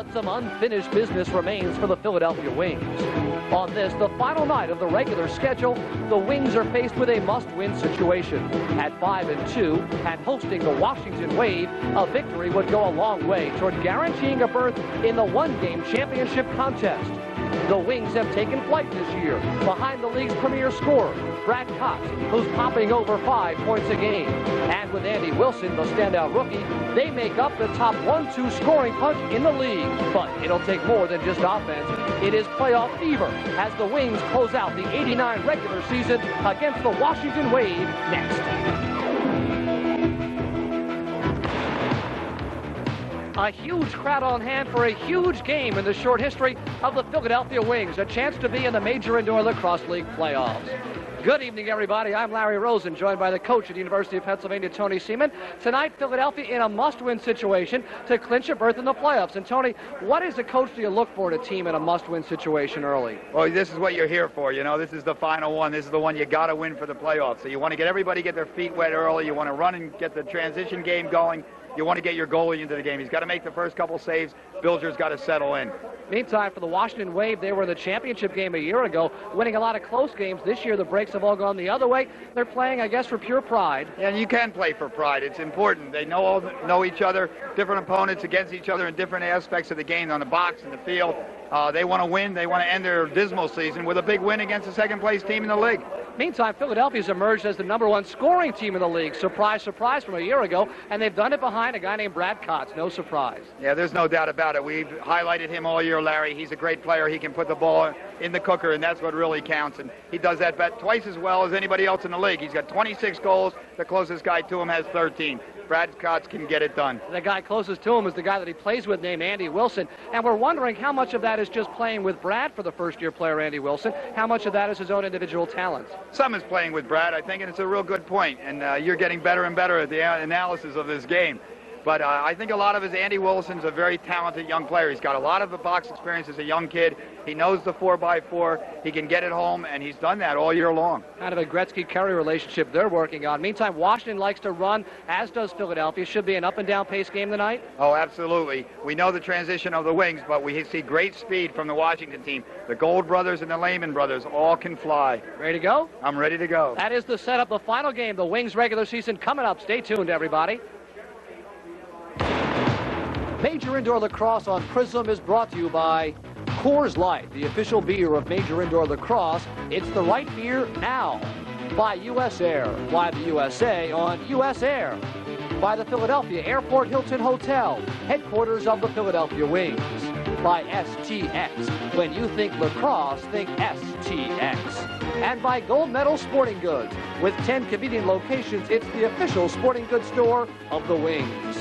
But some unfinished business remains for the Philadelphia Wings. On this, the final night of the regular schedule, the Wings are faced with a must-win situation. At 5-2 and hosting the Washington Wave, a victory would go a long way toward guaranteeing a berth in the one-game championship contest. The Wings have taken flight this year behind the league's premier scorer, Brad Cox, who's popping over 5 points a game. And with Andy Wilson, the standout rookie, they make up the top 1-2 scoring punch in the league. But it'll take more than just offense. It is playoff fever as the Wings close out the '89 regular season against the Washington Wave next. A huge crowd on hand for a huge game in the short history of the Philadelphia Wings. A chance to be in the Major Indoor Lacrosse League playoffs. Good evening, everybody. I'm Larry Rosen, joined by the coach at the University of Pennsylvania, Tony Seaman. Tonight, Philadelphia in a must-win situation to clinch a berth in the playoffs. And, Tony, what as a coach do you look for in a team in a must-win situation early? Well, this is what you're here for. You know, this is the final one. This is the one you got to win for the playoffs. So you want to get everybody get their feet wet early. You want to run and get the transition game going. You want to get your goalie into the game. He's got to make the first couple saves. Bilger's got to settle in. Meantime, for the Washington Wave, they were in the championship game a year ago, winning a lot of close games. This year, the breaks have all gone the other way. They're playing, I guess, for pure pride. And you can play for pride. It's important. They know each other, different opponents against each other in different aspects of the game, on the box and the field. They want to win. They want to end their dismal season with a big win against the second-place team in the league. Meantime, Philadelphia's emerged as the #1 scoring team in the league. Surprise, surprise from a year ago. And they've done it behind a guy named Brad Cox. No surprise. Yeah, there's no doubt about it. We've highlighted him all year, Larry. He's a great player. He can put the ball in the cooker, and that's what really counts. And he does that twice as well as anybody else in the league. He's got 26 goals. The closest guy to him has 13. Brad Cox can get it done. The guy closest to him is the guy that he plays with named Andy Wilson. And we're wondering how much of that is just playing with Brad for the first-year player, Andy Wilson. How much of that is his own individual talents? Some is playing with Brad, I think, and it's a real good point. And you're getting better and better at the analysis of this game. But I think a lot of it is Andy Wilson's a very talented young player. He's got a lot of the box experience as a young kid. He knows the 4x4. He can get it home, and he's done that all year long. Kind of a Gretzky-Curry relationship they're working on. Meantime, Washington likes to run, as does Philadelphia. Should be an up-and-down pace game tonight? Oh, absolutely. We know the transition of the Wings, but we see great speed from the Washington team. The Gold brothers and the Lehman brothers all can fly. Ready to go? I'm ready to go. That is the setup, the final game, the Wings regular season coming up. Stay tuned, everybody. Major Indoor Lacrosse on Prism is brought to you by Coors Light, the official beer of Major Indoor Lacrosse. It's the right beer now. By US Air. Fly the USA on US Air. By the Philadelphia Airport Hilton Hotel, headquarters of the Philadelphia Wings. By STX. When you think lacrosse, think STX. And by Gold Medal Sporting Goods. With 10 convenient locations, it's the official sporting goods store of the Wings.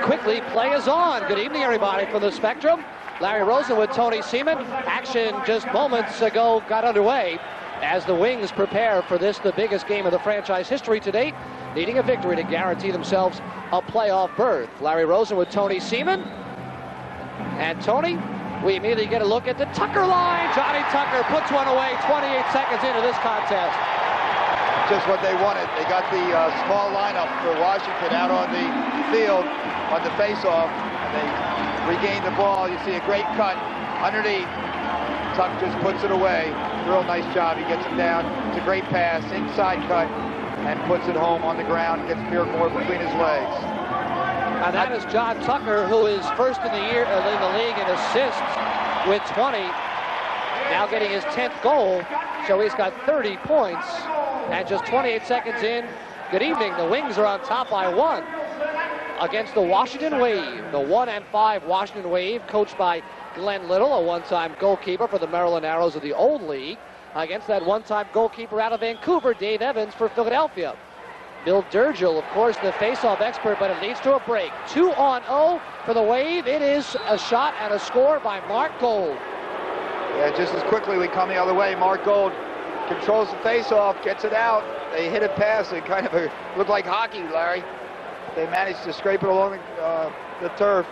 Quickly, play is on. Good evening, everybody, from the Spectrum. Larry Rosen with Tony Seaman. Action just moments ago got underway as the Wings prepare for this, the biggest game of the franchise history to date, needing a victory to guarantee themselves a playoff berth. Larry Rosen with Tony Seaman. And Tony, we immediately get a look at the Tucker line. Johnny Tucker puts one away 28 seconds into this contest. Just what they wanted. They got the small lineup for Washington out on the field on the face-off, and they regained the ball. You see a great cut underneath. Tuck just puts it away. Real nice job. He gets him down. It's a great pass, inside cut, and puts it home on the ground. Gets Pierre between his legs. And that is John Tucker, who is first in the year in the league in assists with 20. Now getting his 10th goal, so he's got 30 points. And just 28 seconds in, good evening. The Wings are on top by 1 against the Washington Wave. The 1-5 Washington Wave, coached by Glenn Little, a one-time goalkeeper for the Maryland Arrows of the old league, against that one-time goalkeeper out of Vancouver, Dave Evans, for Philadelphia. Bill Durgill, of course, the face-off expert, but it leads to a break. 2-0 for the Wave. It is a shot and a score by Mark Gold. Yeah, just as quickly we come the other way. Mark Gold controls the face-off, gets it out. They hit it past it, kind of looked like hockey, Larry. They managed to scrape it along the turf,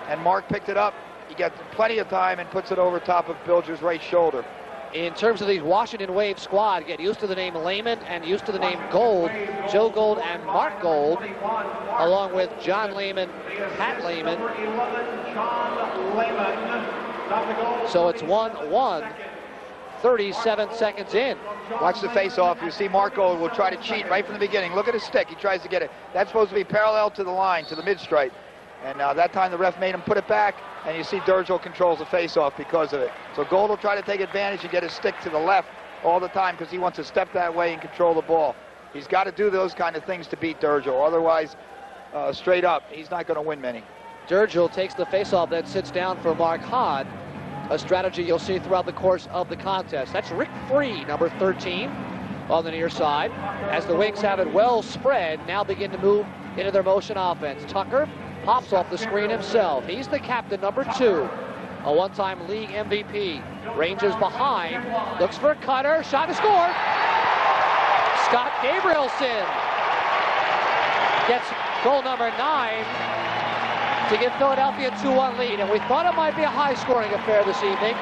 and Mark picked it up. He got plenty of time and puts it over top of Bilger's right shoulder. In terms of the Washington Wave squad, get used to the name Lehman and used to the name Gold. Joe Gold and Mark Gold, along with John Lehman, Pat Lehman. So it's 1-1, 37 seconds in. Watch the face-off. You see Mark Gold will try to cheat right from the beginning. Look at his stick. He tries to get it. That's supposed to be parallel to the line, to the mid-stripe. And that time the ref made him put it back, and you see Durgill controls the face-off because of it. So Gold will try to take advantage and get his stick to the left all the time because he wants to step that way and control the ball. He's got to do those kind of things to beat Durgill. Otherwise, straight up, he's not going to win many. Durgill takes the face-off, then sits down for Mark Hahn, a strategy you'll see throughout the course of the contest. That's Rick Free, number 13, on the near side. As the Wings have it well spread, now begin to move into their motion offense. Tucker pops off the screen himself. He's the captain, number 2, a one-time league MVP. Ranges behind, looks for a cutter, shot to score. Scott Gabrielson gets goal number 9 to give Philadelphia a 2-1 lead. And we thought it might be a high-scoring affair this evening.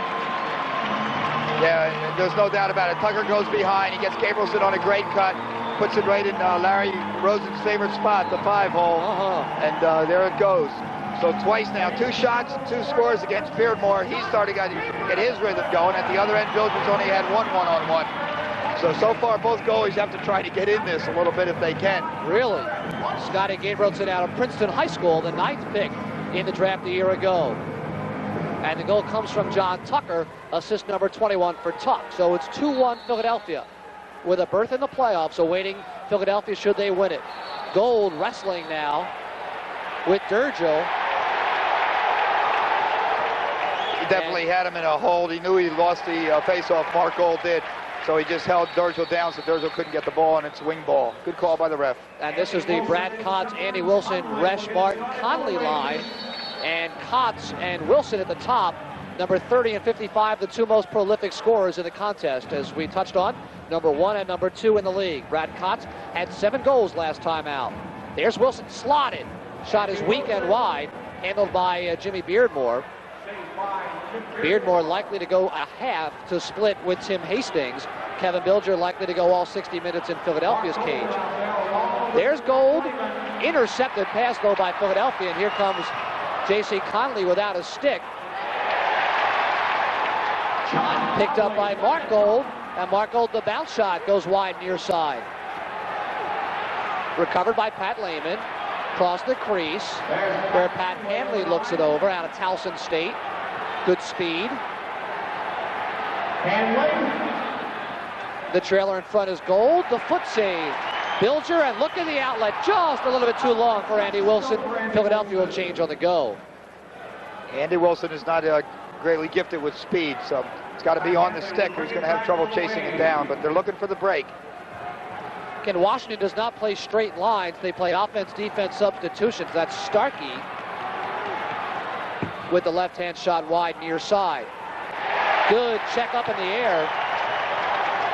Yeah, there's no doubt about it. Tucker goes behind. He gets Gabrielson on a great cut. Puts it right in Larry Rosen's favorite spot, the 5-hole. And there it goes. So twice now, 2 shots, 2 scores against Beardmore. He's starting to get his rhythm going. At the other end, Bilger's only had 1 one-on-one. So far, both goalies have to try to get in this a little bit if they can. Really? Scotty Gabrielson out of Princeton High School, the 9th pick in the draft a year ago. And the goal comes from John Tucker, assist number 21 for Tuck. So it's 2-1 Philadelphia, with a berth in the playoffs awaiting Philadelphia should they win it. Gold wrestling now with Durgill. He definitely had him in a hold. He knew he lost the face-off. Mark Gold did. So he just held Durgill down so Durgill couldn't get the ball, and it's wing ball. Good call by the ref. And this is the Brad Kotz, Andy Wilson, Resch Martin, Conley line. And Kotz and Wilson at the top, number 30 and 55, the 2 most prolific scorers in the contest, as we touched on, number 1 and number 2 in the league. Brad Kotz had 7 goals last time out. There's Wilson slotted. Shot is weak and wide, handled by Jimmy Beardmore. Beardmore likely to go a half to split with Tim Hastings. Kevin Bilger likely to go all 60 minutes in Philadelphia's cage. There's Gold. Intercepted pass, though, by Philadelphia, and here comes J.C. Conley without a stick. Picked up by Mark Gold, and Mark Gold, the bounce shot, goes wide near side. Recovered by Pat Lehman. Across the crease, where Pat Hanley looks it over, out of Towson State. Good speed. The trailer in front is Gold. The foot save. Bilger, and look at the outlet, just a little bit too long for Andy Wilson. Philadelphia will change on the go. Andy Wilson is not greatly gifted with speed, so it's got to be on the stick or he's going to have trouble chasing it down, but they're looking for the break. Again, Washington does not play straight lines. They play offense-defense substitutions. That's Starkey with the left-hand shot wide near side. Good check up in the air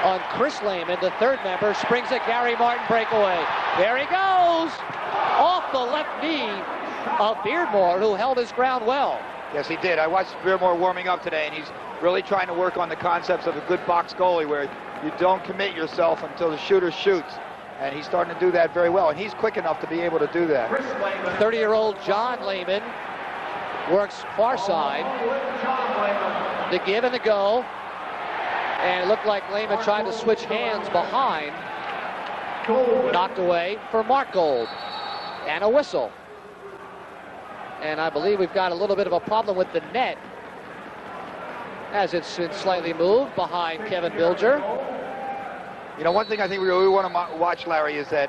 on Chris Lehman, the 3rd member, springs a Gary Martin breakaway. There he goes! Off the left knee of Beardmore, who held his ground well. Yes, he did. I watched Beardmore warming up today, and he's really trying to work on the concepts of a good box goalie where you don't commit yourself until the shooter shoots. And he's starting to do that very well, and he's quick enough to be able to do that. 30-year-old John Lehman works far side. The give and the go. And it looked like Lehman tried to switch hands behind. Knocked away for Mark Gold. And a whistle. And I believe we've got a little bit of a problem with the net, as it's been slightly moved behind Kevin Bilger. You know, one thing I think we really want to watch, Larry, is that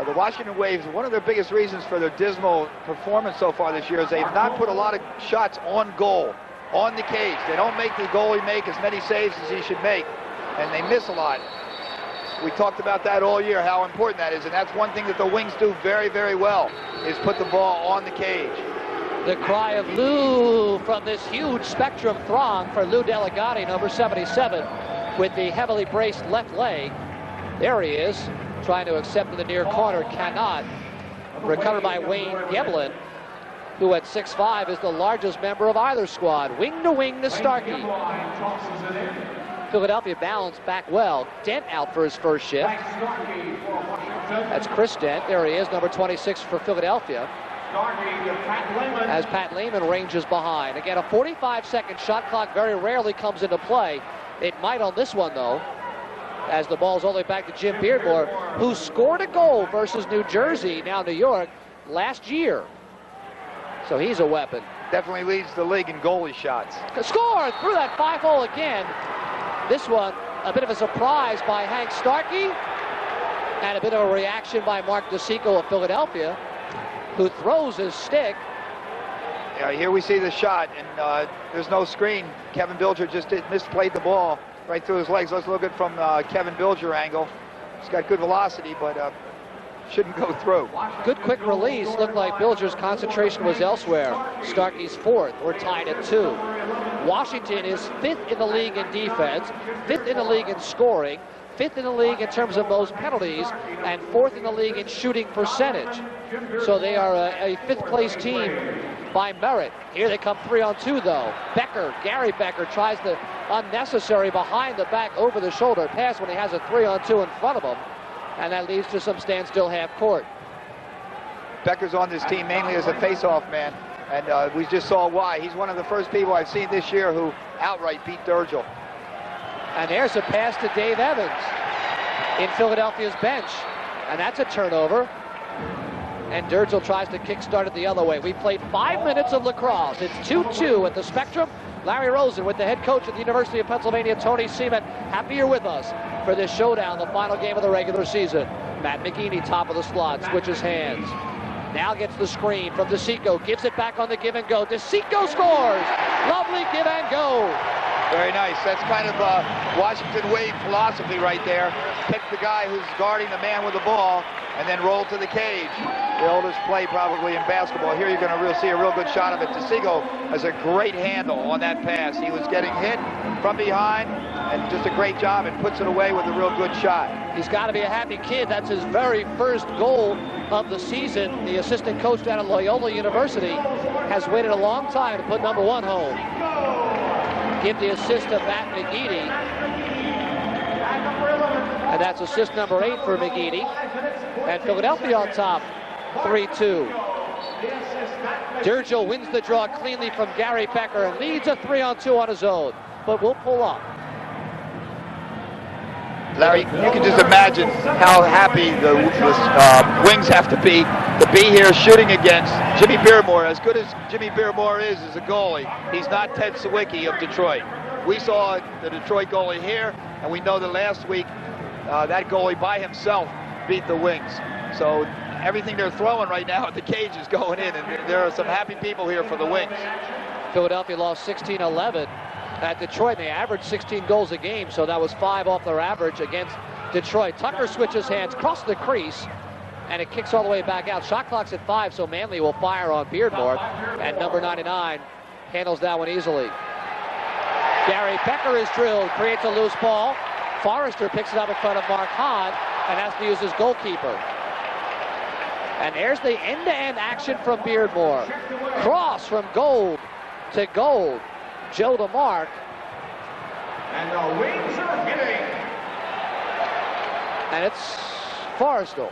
the Washington Waves, one of their biggest reasons for their dismal performance so far this year is they've not put a lot of shots on goal, on the cage. They don't make the goalie make as many saves as he should make, and they miss a lot. We talked about that all year, how important that is, and that's one thing that the Wings do very, very well, is put the ball on the cage. The cry of Lou from this huge Spectrum throng for Lou Delegati, number 77, with the heavily braced left leg. There he is, trying to accept in the near corner, cannot. Recovered by Wayne Geblin, who at 6'5" is the largest member of either squad. Wing to Starkey. Philadelphia balanced back well. Dent out for his first shift. That's Chris Dent. There he is, number 26 for Philadelphia. As Pat Lehman ranges behind. Again, a 45-second shot clock very rarely comes into play. It might on this one, though, as the ball's all the way back to Jim Beardmore, who scored a goal versus New Jersey, now New York, last year. So he's a weapon. Definitely leads the league in goalie shots. Score through that 5-hole again. This one, a bit of a surprise by Hank Starkey, and a bit of a reaction by Mark DeSico of Philadelphia, who throws his stick. Yeah, here we see the shot, and there's no screen. Kevin Bilger just misplayed the ball right through his legs. Let's look at it from Kevin Bilger angle. He's got good velocity, but shouldn't go through. Good quick release. Looked like Bilger's concentration was elsewhere. Starkey's fourth. We're tied at 2. Washington is 5th in the league in defense, 5th in the league in scoring, 5th in the league in terms of most penalties, and 4th in the league in shooting percentage. So they are a 5th place team by merit. Here they come 3-on-2 though. Becker, Gary Becker, tries the unnecessary behind the back over the shoulder pass when he has a 3-on-2 in front of him, and that leads to some standstill half court. Becker's on this team mainly as a face-off man, and we just saw why. He's one of the first people I've seen this year who outright beat Durgel. And there's a pass to Dave Evans in Philadelphia's bench, and that's a turnover. And Durgel tries to kickstart it the other way. We played 5 minutes of lacrosse. It's 2-2 at the Spectrum. Larry Rosen with the head coach at the University of Pennsylvania, Tony Seaman. Happy you're with us for this showdown, the final game of the regular season. Matt McGeaney, top of the slot, switches hands. Now gets the screen from DeSico, gives it back on the give and go. DeSico scores! Lovely give and go. Very nice. That's kind of Washington Wade philosophy right there. Pick the guy who's guarding the man with the ball and then roll to the cage. The oldest play probably in basketball. Here you're going to see a real good shot of it. DeSico has a great handle on that pass. He was getting hit from behind and just a great job and puts it away with a real good shot. He's got to be a happy kid. That's his very first goal of the season. The assistant coach down at Loyola University has waited a long time to put number 1 home. Give the assist to Matt McGeaney. And that's assist number 8 for McGeaney. And Philadelphia on top, 3-2. Durgel wins the draw cleanly from Gary Becker and leads a 3-on-2 on his own. But we'll pull up. Larry, you can just imagine how happy the Wings have to be here shooting against Jimmy Beardmore. As good as Jimmy Beardmore is as a goalie, he's not Ted Sawicki of Detroit. We saw the Detroit goalie here, and we know that last week that goalie by himself beat the Wings. So everything they're throwing right now at the cage is going in, and there are some happy people here for the Wings. Philadelphia lost 16-11 at Detroit. They averaged 16 goals a game, so that was 5 off their average against Detroit. Tucker switches hands, crosses the crease, and it kicks all the way back out. Shot clock's at 5, so Manley will fire on Beardmore, and number 99 handles that one easily. Gary Becker is drilled, creates a loose ball. Forrester picks it up in front of Mark Hahn and has to use his goalkeeper. And there's the end-to-end action from Beardmore. Cross from Gold to Gold. Joe to Mark. And the Wings are hitting. And it's Forrestal.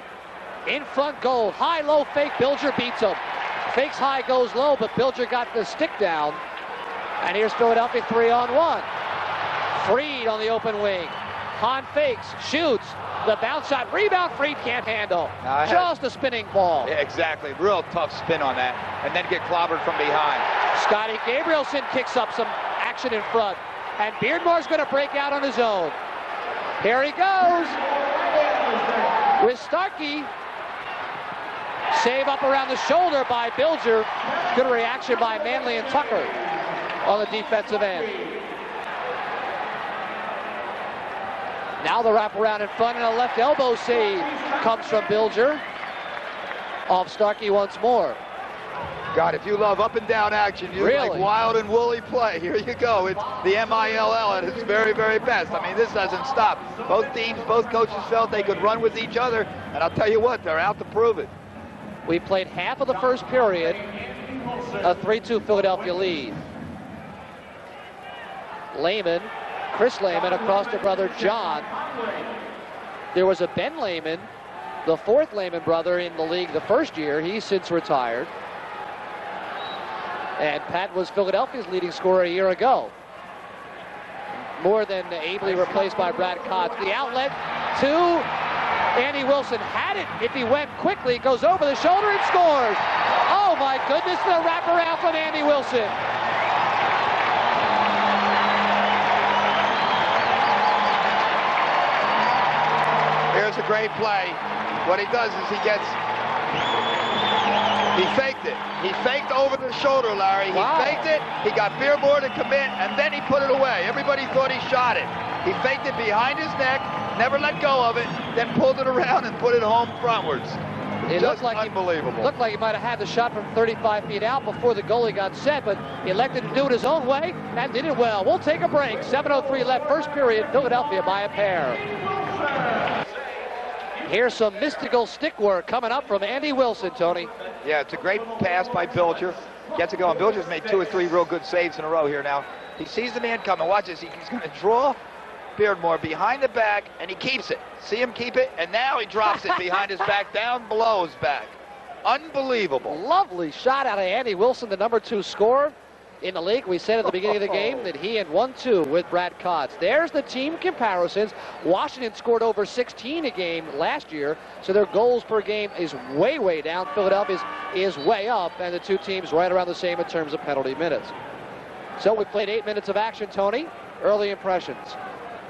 In front, Gold. High-low fake. Bilger beats him. Fakes high, goes low, but Bilger got the stick down. And here's Philadelphia 3-on-1. Freed on the open wing. Hahn fakes, shoots. The bounce shot, rebound, Freed can't handle. Just a spinning ball. Yeah, exactly. Real tough spin on that. And then get clobbered from behind. Scotty Gabrielson kicks up some action in front. And Beardmore's going to break out on his own. Here he goes. With Starkey. Save up around the shoulder by Bilger. Good reaction by Manley and Tucker on the defensive end. Now the wraparound in front, and a left elbow save comes from Bilger. Off Starkey once more. God, if you love up and down action, you Really? like wild and woolly play. Here you go. It's the MILL at its very, very best. I mean, this doesn't stop. Both teams, both coaches felt they could run with each other, and I'll tell you what, they're out to prove it. We played half of the first period, a 3-2 Philadelphia lead. Lehman Chris Lehman across to brother John. There was a Ben Lehman, the fourth Lehman brother in the league the first year. He's since retired. And Pat was Philadelphia's leading scorer a year ago. More than ably replaced by Brad Kotz. The outlet to Andy Wilson. Had it if he went quickly. Goes over the shoulder and scores. Oh my goodness, the wraparound from Andy Wilson. Here's a great play. What he does is he faked it. He faked over the shoulder, Larry. He faked it. He got Beerbohr to commit, and then he put it away. Everybody thought he shot it. He faked it behind his neck, never let go of it, then pulled it around and put it home frontwards. It looked like unbelievable. Looked like he might have had the shot from 35 feet out before the goalie got set, but he elected to do it his own way and did it well. We'll take a break. 7:03 left, first period. Philadelphia by a pair. Here's some mystical stick work coming up from Andy Wilson, Tony. Yeah, it's a great pass by Bilger. Gets it going. Bilger's made 2 or 3 real good saves in a row here now. He sees the man coming. Watch this. He's going to draw Beardmore behind the back, and he keeps it. See him keep it, and now he drops it behind his back, down below his back. Unbelievable. Lovely shot out of Andy Wilson, the number 2 scorer in the league. We said at the beginning of the game that he had 1-2 with Brad Kotz. There's the team comparisons. Washington scored over 16 a game last year, so their goals per game is way, way down. Philadelphia's is way up, and the two teams right around the same in terms of penalty minutes. So we played 8 minutes of action, Tony. Early impressions.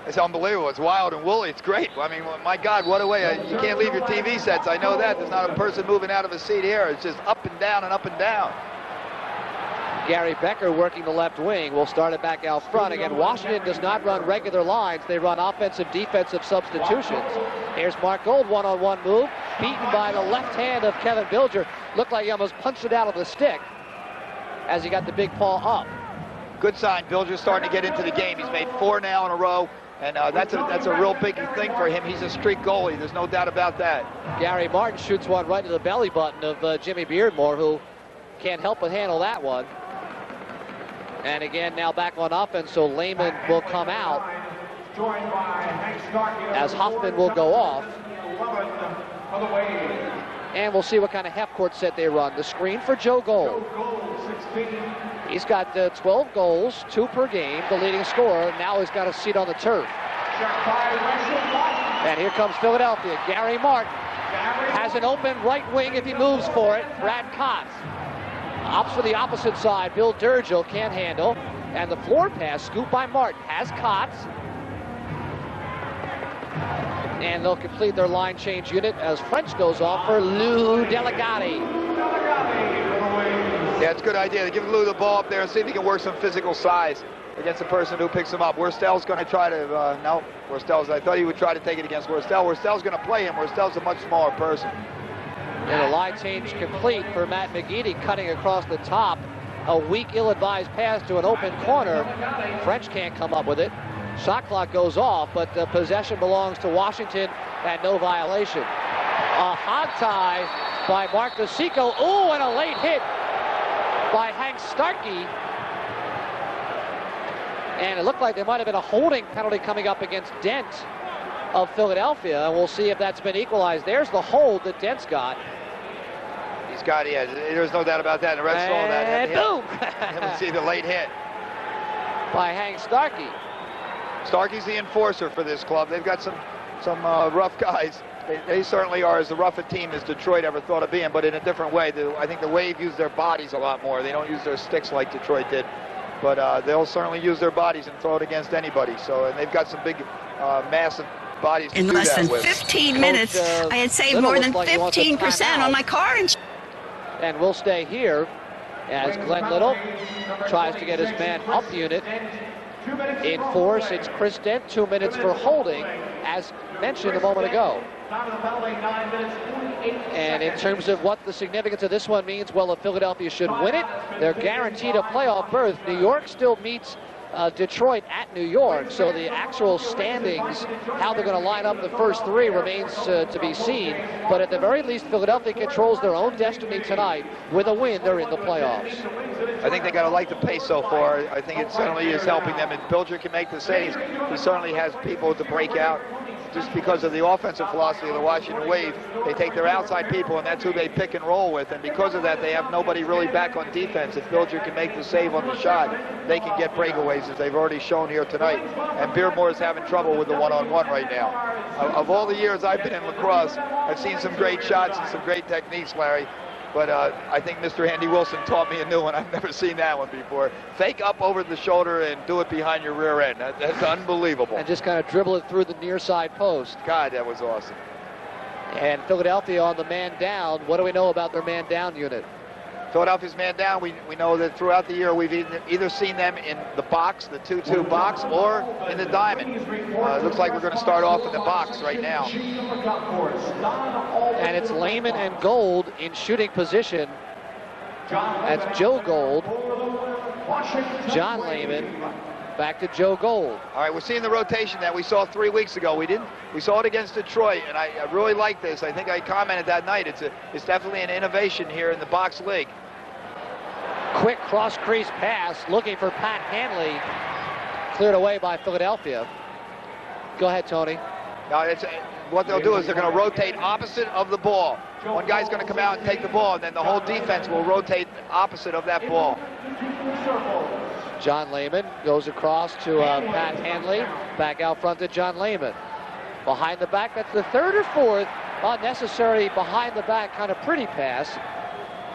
It's unbelievable. It's wild and woolly. It's great. I mean, my God, what a way. You can't leave your TV sets. I know that. There's not a person moving out of a seat here. It's just up and down and up and down. Gary Becker working the left wing. We'll start it back out front. Again, Washington does not run regular lines. They run offensive, defensive substitutions. Here's Mark Gold, one-on-one move. Beaten by the left hand of Kevin Bilger. Looked like he almost punched it out of the stick as he got the big paw up. Good sign. Bilger's starting to get into the game. He's made 4 now in a row. And that's a real big thing for him. He's a streak goalie. There's no doubt about that. Gary Martin shoots one right to the belly button of Jimmy Beardmore, who can't help but handle that one. And again, now back on offense, so Lehman will come out as Hoffman will go off. And we'll see what kind of half-court set they run. The screen for Joe Gold. He's got 12 goals, 2 per game, the leading scorer. Now he's got a seat on the turf. And here comes Philadelphia. Gary Martin has an open right wing if he moves for it. Brad Kotz opts for the opposite side. Bill Durgill can't handle. And the floor pass, scooped by Martin, has Kotz. And they'll complete their line change unit as French goes off for Lou Delegati. Yeah, it's a good idea. They give Lou the ball up there and see if he can work some physical size against the person who picks him up. Worstel's going to try to, no, Worstel's, I thought he would try to take it against Worstel. Worstel's going to play him. Worstel's a much smaller person. And a line change complete for Matt McGeady, cutting across the top. A weak, ill-advised pass to an open corner. French can't come up with it. Shot clock goes off, but the possession belongs to Washington and no violation. A hog tie by Mark DeSico. Ooh, and a late hit by Hank Starkey. And it looked like there might have been a holding penalty coming up against Dent of Philadelphia, and we'll see if that's been equalized. There's the hold that Dent's got. He's got, yeah, there's no doubt about that. The Reds saw that. And boom! Let's see the late hit by Hank Starkey. Starkey's the enforcer for this club. They've got some rough guys. They certainly are as rough a team as Detroit ever thought of being, but in a different way. I think the Wave use their bodies a lot more. They don't use their sticks like Detroit did, but they'll certainly use their bodies and throw it against anybody. So, and they've got some big, massive bodies to in do less that than with. 15 minutes, I had saved more than 15% on my car insurance. And we'll stay here as Glenn Little tries to get his man up unit in force. It's Chris Dent, 2 minutes for holding, as mentioned a moment ago. And in terms of what the significance of this one means, well, if Philadelphia should win it, they're guaranteed a playoff berth. New York still meets Detroit at New York, so the actual standings, how they're going to line up the first three remains to be seen. But at the very least, Philadelphia controls their own destiny tonight. With a win, they're in the playoffs. I think they got to like the pace so far. I think it certainly is helping them. If Bilger can make the saves, he certainly has people to break out. Just because of the offensive philosophy of the Washington Wave, they take their outside people, and that's who they pick and roll with. And because of that, they have nobody really back on defense. If Bilger can make the save on the shot, they can get breakaways, as they've already shown here tonight. And Beardmore is having trouble with the one-on-one right now. Of all the years I've been in lacrosse, I've seen some great shots and some great techniques, Larry. But I think Mr. Andy Wilson taught me a new one. I've never seen that one before. Fake up over the shoulder and do it behind your rear end. That's unbelievable. And just kind of dribble it through the near side post. God, that was awesome. And Philadelphia on the man down. What do we know about their man down unit? Philadelphia's man down, we know that throughout the year we've either seen them in the box, the 2-2 box, or in the diamond. It looks like we're going to start off in the box right now. And it's Lehman and Gold in shooting position. That's Joe Gold, John Lehman, back to Joe Gold. All right, we're seeing the rotation that we saw 3 weeks ago. We saw it against Detroit, and I really like this. I think I commented that night. It's definitely an innovation here in the box league. Quick cross-crease pass, looking for Pat Hanley. Cleared away by Philadelphia. Go ahead, Tony. Now, what they'll do is they're going to rotate opposite of the ball. One guy's going to come out and take the ball, and then the whole defense will rotate opposite of that ball. John Lehman goes across to Pat Hanley. Back out front to John Lehman. Behind the back, that's the third or fourth unnecessary behind the back kind of pretty pass.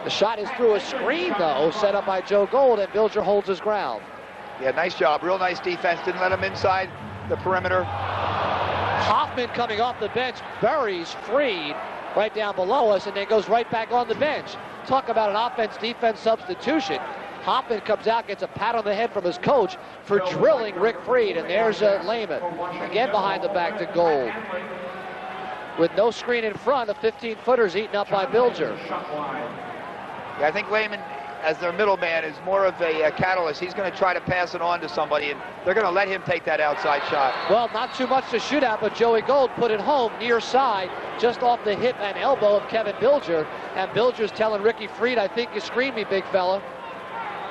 The shot is through a screen, though, set up by Joe Gold, and Bilger holds his ground. Yeah, nice job. Real nice defense. Didn't let him inside the perimeter. Hoffman coming off the bench, buries Freed right down below us, and then goes right back on the bench. Talk about an offense-defense substitution. Hoffman comes out, gets a pat on the head from his coach for drilling Rick Freed, and there's Lehman. Again behind the back to Gold. With no screen in front, a 15-footer's eaten up by Bilger. Yeah, I think Lehman, as their middleman, is more of a catalyst. He's going to try to pass it on to somebody, and they're going to let him take that outside shot. Well, not too much to shoot at, but Joey Gold put it home near side, just off the hip and elbow of Kevin Bilger. And Bilger's telling Ricky Freed, I think you screened me, big fella.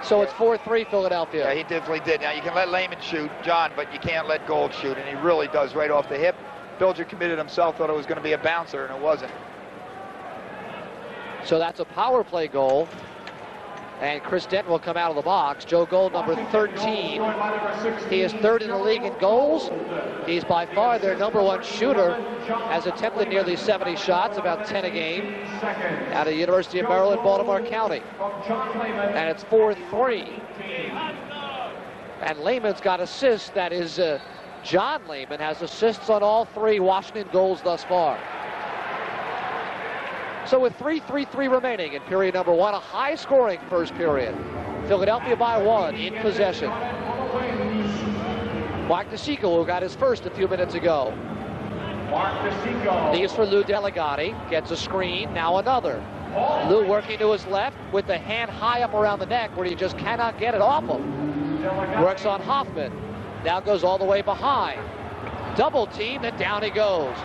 So it's 4-3 Philadelphia. Yeah, he definitely did. Now, you can let Lehman shoot, John, but you can't let Gold shoot, and he really does right off the hip. Bilger committed himself, thought it was going to be a bouncer, and it wasn't. So that's a power play goal. And Chris Denton will come out of the box. Joe Gold, number 13. He is third in the league in goals. He's by far their #1 shooter. Has attempted nearly 70 shots, about 10 a game, out of the University of Maryland, Baltimore County. And it's 4-3. And Lehman's got assists. That is John Lehman has assists on all 3 Washington goals thus far. So with 3:33 remaining in period number 1, a high-scoring first period. Philadelphia by 1 in possession. Mark DeSico, who got his first a few minutes ago. Leaves for Lou Delegati, gets a screen, now another. Lou working to his left with the hand high up around the neck where he just cannot get it off him. Works on Hoffman, now goes all the way behind. Double team, and down he goes.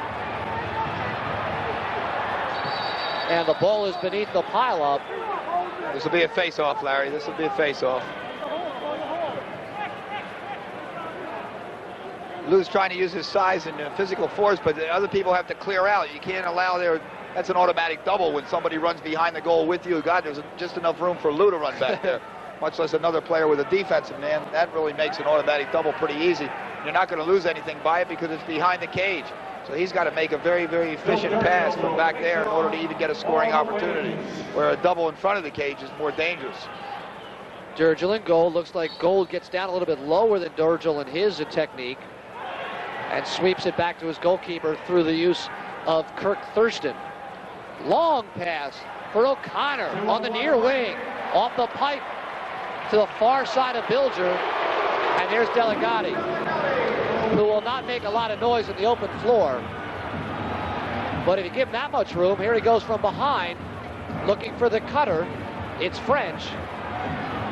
And the ball is beneath the pileup. This will be a face-off, Larry. This will be a face-off. Lou's trying to use his size and physical force, but the other people have to clear out. You can't allow that's an automatic double when somebody runs behind the goal with you. God, there's just enough room for Lou to run back there, much less another player with a defensive man. That really makes an automatic double pretty easy. You're not going to lose anything by it because it's behind the cage. So he's got to make a very, very efficient pass from back there in order to even get a scoring opportunity, where a double in front of the cage is more dangerous. Durgel in goal. Looks like Gold gets down a little bit lower than Durgel in his technique and sweeps it back to his goalkeeper through the use of Kirk Thurston. Long pass for O'Connor on the near wing, off the pipe to the far side of Bilger, and there's Delegati, who will not make a lot of noise in the open floor. But if you give him that much room, here he goes from behind, looking for the cutter. It's French,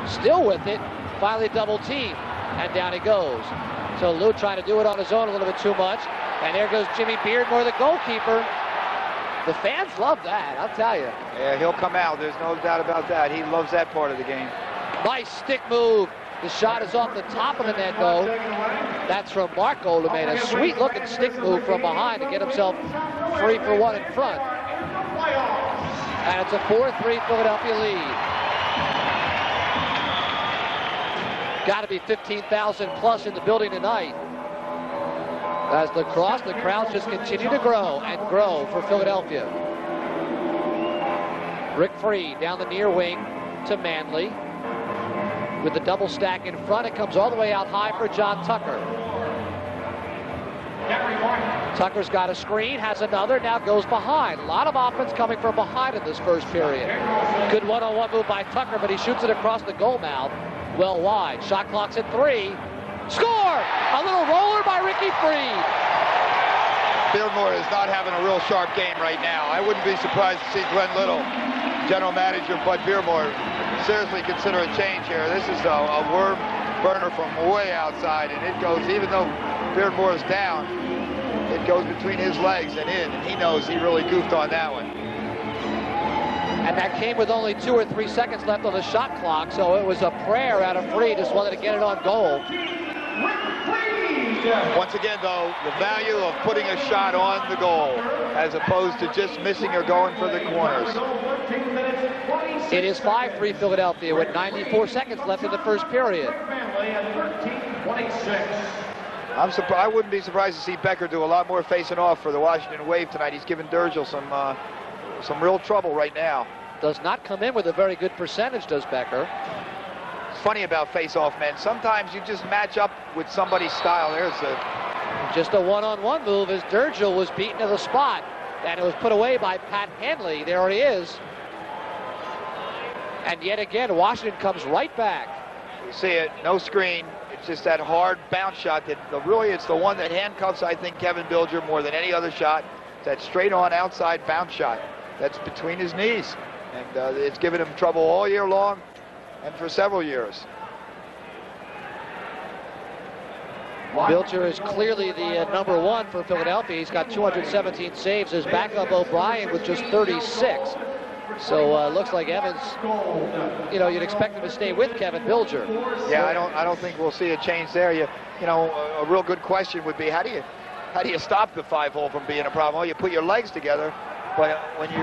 still with it, finally double team. and down he goes. So Lou trying to do it on his own a little bit too much. And there goes Jimmy Beardmore, the goalkeeper. The fans love that, I'll tell you. Yeah, he'll come out. There's no doubt about that. He loves that part of the game. Nice stick move. The shot is off the top of the net, though. That's from Marco, who made a sweet-looking stick move from behind to get himself 3-for-1 in front. And it's a 4-3 Philadelphia lead. Got to be 15,000 plus in the building tonight. As lacrosse, the crowds just continue to grow and grow for Philadelphia. Rick Freed down the near wing to Manley. With the double stack in front, it comes all the way out high for John Tucker. Tucker's got a screen, has another, now goes behind. A lot of offense coming from behind in this first period. Good one-on-one move by Tucker, but he shoots it across the goal mouth. Well wide. Shot clock's at 3. Score! A little roller by Ricky Freed. Beardmore is not having a real sharp game right now. I wouldn't be surprised to see Glenn Little, general manager Bud Beardmore, seriously consider a change here. This is a worm burner from way outside, and it goes, even though Beardmore is down, it goes between his legs and in, and he knows he really goofed on that one. And that came with only 2 or 3 seconds left on the shot clock, so it was a prayer out of Freed, just wanted to get it on goal. Once again, though, the value of putting a shot on the goal as opposed to just missing or going for the corners. It is 5-3 Philadelphia with 94 seconds left in the first period. I'm surprised. I wouldn't be surprised to see Becker do a lot more facing off for the Washington Wave tonight. He's given Durgel some real trouble right now. Does not come in with a very good percentage, does Becker. It's funny about face-off men. Sometimes you just match up with somebody's style. There's just a one-on-one move as Durgel was beaten to the spot, and it was put away by Pat Hanley. There he is. And yet again, Washington comes right back. You see it, no screen. It's just that hard bounce shot that really it's the one that handcuffs, I think, Kevin Bilger more than any other shot. It's that straight-on outside bounce shot that's between his knees. And it's given him trouble all year long and for several years. Bilger is clearly the number 1 for Philadelphia. He's got 217 saves. His backup O'Brien with just 36. So looks like Evans, you'd expect him to stay with Kevin Bilger. Yeah, I don't think we'll see a change there. You know, a real good question would be how do you stop the 5-hole from being a problem? Well, you put your legs together, but when you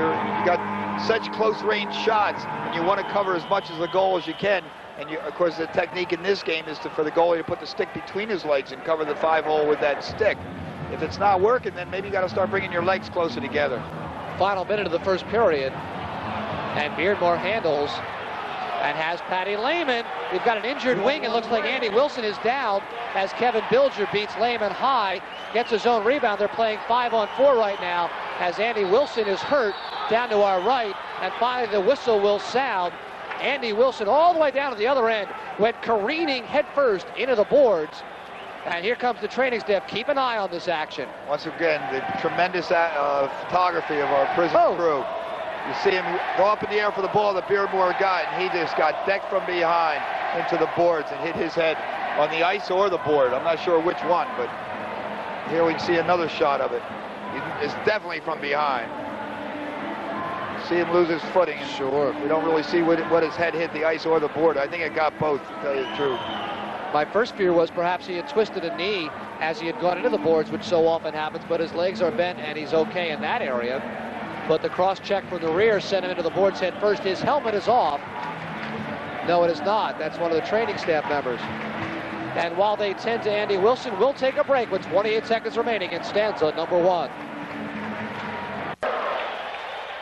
got such close range shots and you want to cover as much of the goal as you can, and of course the technique in this game is for the goalie to put the stick between his legs and cover the 5-hole with that stick. If it's not working, then maybe you got to start bringing your legs closer together. Final minute of the first period. And Beardmore handles and has Patty Lehman. We've got an injured wing. It looks like Andy Wilson is down as Kevin Bilger beats Lehman high, gets his own rebound. They're playing 5-on-4 right now as Andy Wilson is hurt down to our right. And finally the whistle will sound. Andy Wilson all the way down to the other end went careening headfirst into the boards. And here comes the training staff. Keep an eye on this action. Once again, the tremendous photography of our prison crew. You see him go up in the air for the ball that Beardmore got, and he just got decked from behind into the boards and hit his head on the ice or the board. I'm not sure which one, but here we can see another shot of it. It's definitely from behind. See him lose his footing. Sure. We don't really see what his head hit, the ice or the board. I think it got both, to tell you the truth. My first fear was perhaps he had twisted a knee as he had gone into the boards, which so often happens, but his legs are bent and he's okay in that area. But the cross-check from the rear sent him into the boards head first. His helmet is off. No, it is not. That's one of the training staff members. And while they tend to Andy Wilson, we'll take a break with 28 seconds remaining in stanza number 1.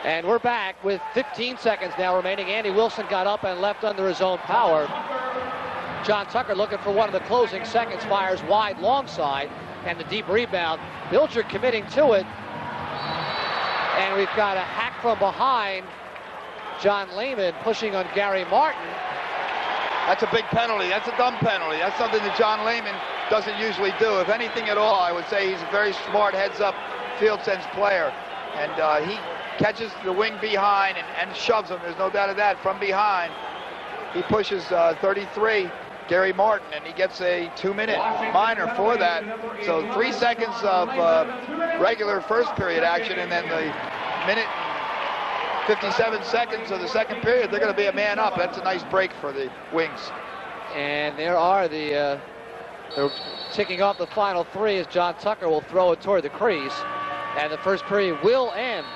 And we're back with 15 seconds now remaining. Andy Wilson got up and left under his own power. John Tucker looking for one of the closing seconds, fires wide long side, and the deep rebound. Bilger committing to it. And we've got a hack from behind. John Lehman pushing on Gary Martin. That's a big penalty. That's a dumb penalty. That's something that John Lehman doesn't usually do. If anything at all, I would say he's a very smart heads-up field sense player. And he catches the wing behind and shoves him. There's no doubt of that. From behind, he pushes 33 Gary Martin, and he gets a 2-minute minor for that. So 3 seconds of regular first period action, and then the minute 57 seconds of the second period, they're going to be a man up. That's a nice break for the Wings. And there are they're ticking off the final 3 as John Tucker will throw it toward the crease. And the first period will end.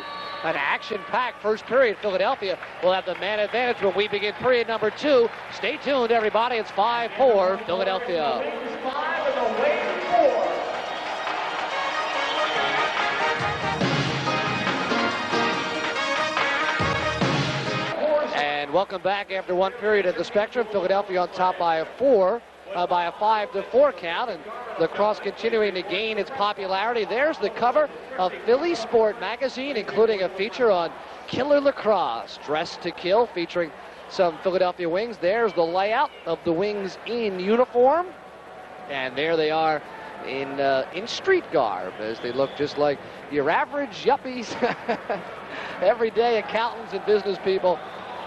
An action-packed first period. Philadelphia will have the man advantage when we begin period number 2. Stay tuned, everybody. It's 5-4 Philadelphia. And welcome back after one period at the Spectrum. Philadelphia on top by a 5-4 count, and lacrosse continuing to gain its popularity. There's the cover of Philly Sport magazine, including a feature on Killer Lacrosse, Dressed to Kill, featuring some Philadelphia Wings. There's the layout of the Wings in uniform, and there they are in street garb, as they look just like your average yuppies, everyday accountants and business people.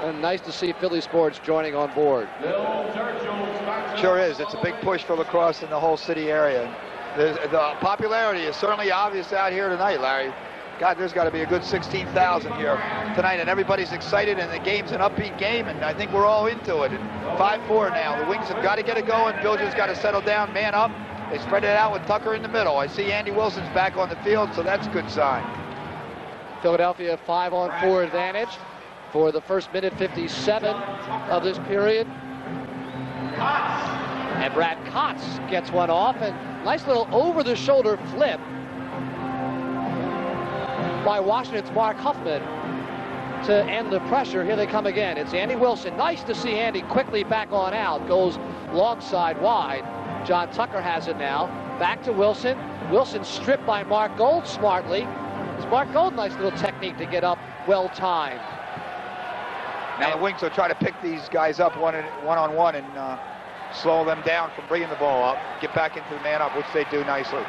And nice to see Philly Sports joining on board. Sure is. It's a big push for lacrosse in the whole city area. The popularity is certainly obvious out here tonight, Larry. God, there's got to be a good 16,000 here tonight, and everybody's excited, and the game's an upbeat game, and I think we're all into it. 5-4 now. The Wings have got to get it going. Bilger's got to settle down, man up. They spread it out with Tucker in the middle. I see Andy Wilson's back on the field, so that's a good sign. Philadelphia 5-on-4 advantage for the first minute 57 of this period. And Brad Kotz gets one off, and nice little over-the-shoulder flip by Washington's Mark Huffman to end the pressure. Here they come again. It's Andy Wilson. Nice to see Andy quickly back on out. Goes long side wide. John Tucker has it now. Back to Wilson. Wilson stripped by Mark Gold smartly. It's Mark Gold, nice little technique to get up, well timed. Now the Wings will try to pick these guys up one-on-one and slow them down from bringing the ball up, get back into the man up, which they do nicely.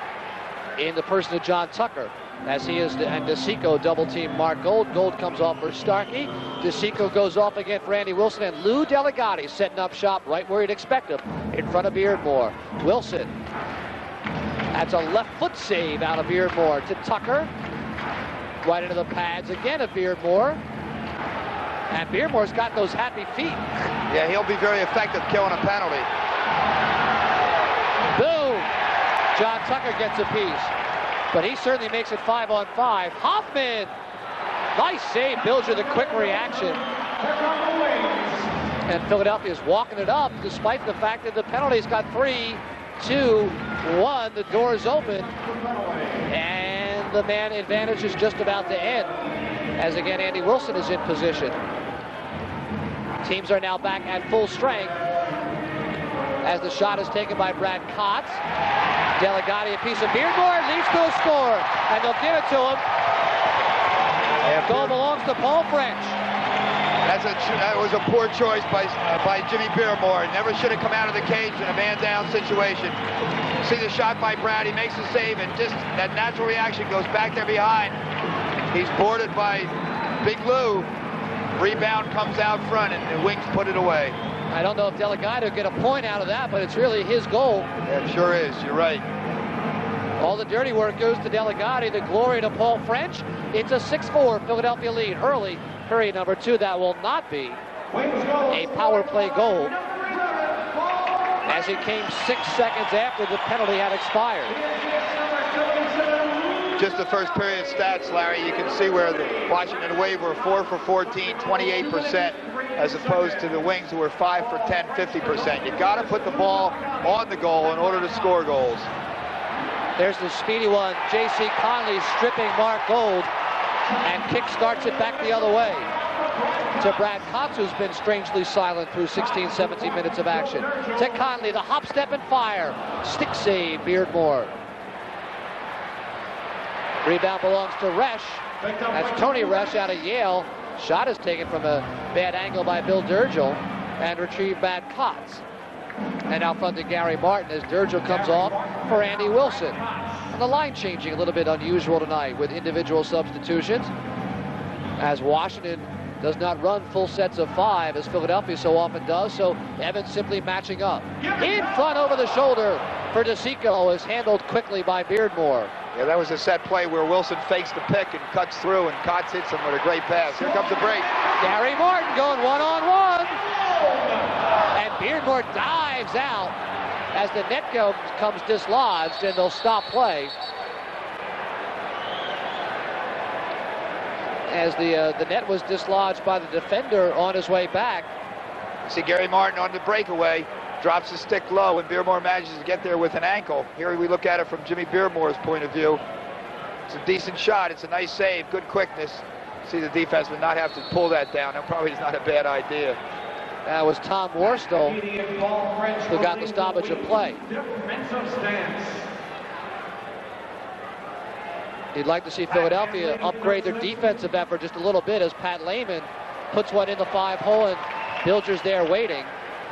In the person of John Tucker, as he is, and DeSico double team Mark Gold. Gold comes off for Starkey. DeSico goes off again for Andy Wilson, and Lou Delegati setting up shop right where you'd expect him, in front of Beardmore. Wilson, that's a left foot save out of Beardmore to Tucker. Right into the pads again of Beardmore. And Beardmore's got those happy feet. Yeah, he'll be very effective killing a penalty. Boom! John Tucker gets a piece. But he certainly makes it 5-on-5. Hoffman! Nice save. Bilger, the quick reaction. And Philadelphia's walking it up despite the fact that the penalty's got 3, 2, 1. The door is open. And the man advantage is just about to end. As again, Andy Wilson is in position. Teams are now back at full strength as the shot is taken by Brad Kotz. Delegati, a piece of Beardmore, leads to a score, and they'll give it to him. Goal belongs to Paul French. That was a poor choice by Jimmy Beardmore. Never should have come out of the cage in a man-down situation. See the shot by Brad, he makes the save, and just that natural reaction goes back there behind. He's boarded by Big Lou. Rebound comes out front, and the Wings put it away. I don't know if Delegati will get a point out of that, but it's really his goal. Yeah, it sure is. You're right. All the dirty work goes to Delegati, the glory to Paul French. It's a 6-4 Philadelphia lead early, period number 2. That will not be a power play goal, as it came 6 seconds after the penalty had expired. Just the first period stats, Larry, you can see where the Washington Wave were 4 for 14, 28%, as opposed to the Wings who were 5 for 10, 50%. You got to put the ball on the goal in order to score goals. There's the speedy one. J.C. Conley stripping Mark Gold and kick starts it back the other way to Brad Kotz, who's been strangely silent through 16, 17 minutes of action. To Conley, the hop, step, and fire. Stick save, Beardmore. Rebound belongs to Resch. That's Tony Resch out of Yale. Shot is taken from a bad angle by Bill Durgel and retrieved by Kotz. And out front to Gary Martin as Durgel comes off for Andy Wilson. And the line changing a little bit unusual tonight with individual substitutions, as Washington does not run full sets of 5 as Philadelphia so often does, so Evans simply matching up. In front over the shoulder for DeSico is handled quickly by Beardmore. Yeah, that was a set play where Wilson fakes the pick and cuts through, and Kotz hits him with a great pass. Here comes the break. Gary Martin going one-on-one. And Beardmore dives out as the net comes dislodged, and they'll stop play. As the net was dislodged by the defender on his way back. See Gary Martin on the breakaway, drops his stick low, and Beardmore manages to get there with an ankle. Here we look at it from Jimmy Beardmore's point of view. It's a decent shot. It's a nice save, good quickness. See the defenseman not have to pull that down. That probably is not a bad idea. That was Tom Worstel who got the stoppage of play. You'd like to see Philadelphia upgrade their defensive effort just a little bit as Pat Lehman puts one in the 5-hole, and Bilger's there waiting.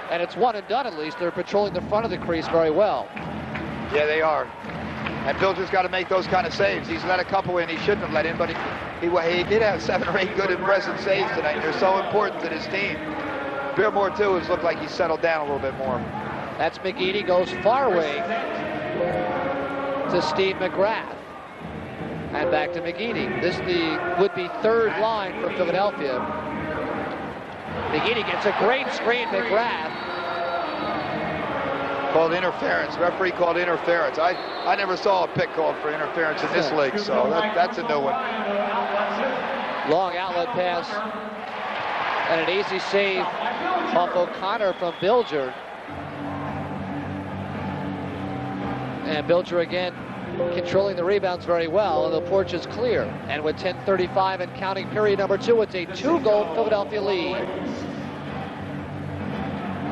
And it's one and done at least. They're patrolling the front of the crease very well. Yeah, they are. And Bilger's got to make those kind of saves. He's let a couple in he shouldn't have let in, but he did have 7 or 8 good impressive saves tonight. They're so important to this team. Beardmore, too, has looked like he's settled down a little bit more. That's McGeady, goes far away to Steve McGrath. And back to McGeady. This would-be third line for Philadelphia. McGeady gets a great screen, McGrath. Called interference. Referee called interference. I never saw a pick called for interference in this league, so that's a new one. Long outlet pass. And an easy save off O'Connor from Bilger. And Bilger again controlling the rebounds very well, and the porch is clear. And with 10:35 and counting period number 2, it's a 2-goal Philadelphia lead.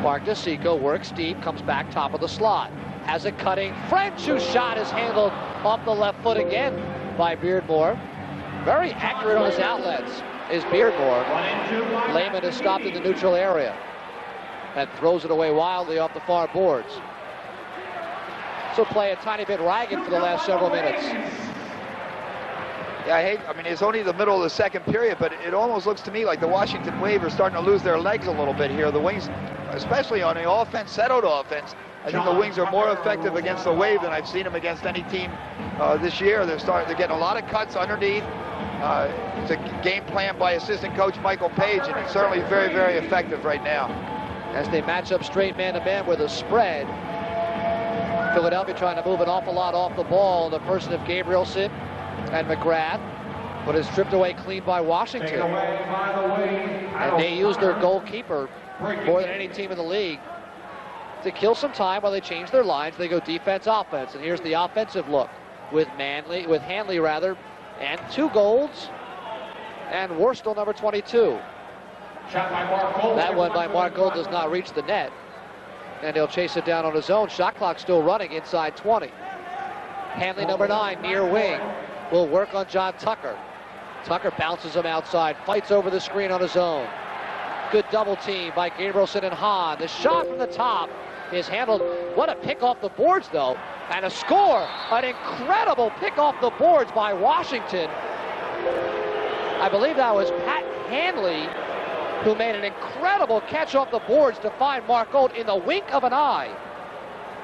Mark DeSico works deep, comes back top of the slot. Has a cutting French, whose shot is handled off the left foot again by Beardmore. Very accurate on his outlets is Beardmore. Lehman is stopped in the neutral area and throws it away wildly off the far boards. So play a tiny bit ragged for the last several minutes. Yeah, I mean, it's only the middle of the second period, but it almost looks to me like the Washington Wave are starting to lose their legs a little bit here. The Wings, especially on the offense, settled offense, I think the Wings are more effective against the Wave than I've seen them against any team this year. They're getting a lot of cuts underneath. It's a game plan by assistant coach Michael Page, and it's certainly very, very effective right now. As they match up straight man-to-man with a spread, Philadelphia trying to move an awful lot off the ball in the person of Gabrielson and McGrath, but is stripped away clean by Washington. And they use their goalkeeper more than any team in the league to kill some time while they change their lines. They go defense-offense, and here's the offensive look with Hanley, and 2 goals, and Worstel, number 22. That one by Mark Gold does not reach the net, and he'll chase it down on his own. Shot clock still running inside 20. Hanley, number 9, near wing, will work on John Tucker. Tucker bounces him outside, fights over the screen on his own. Good double team by Gabrielson and Hahn. The shot from the top is handled. What a pick off the boards, though, and a score. An incredible pick off the boards by Washington. I believe that was Pat Hanley who made an incredible catch off the boards to find Mark Gold in the wink of an eye.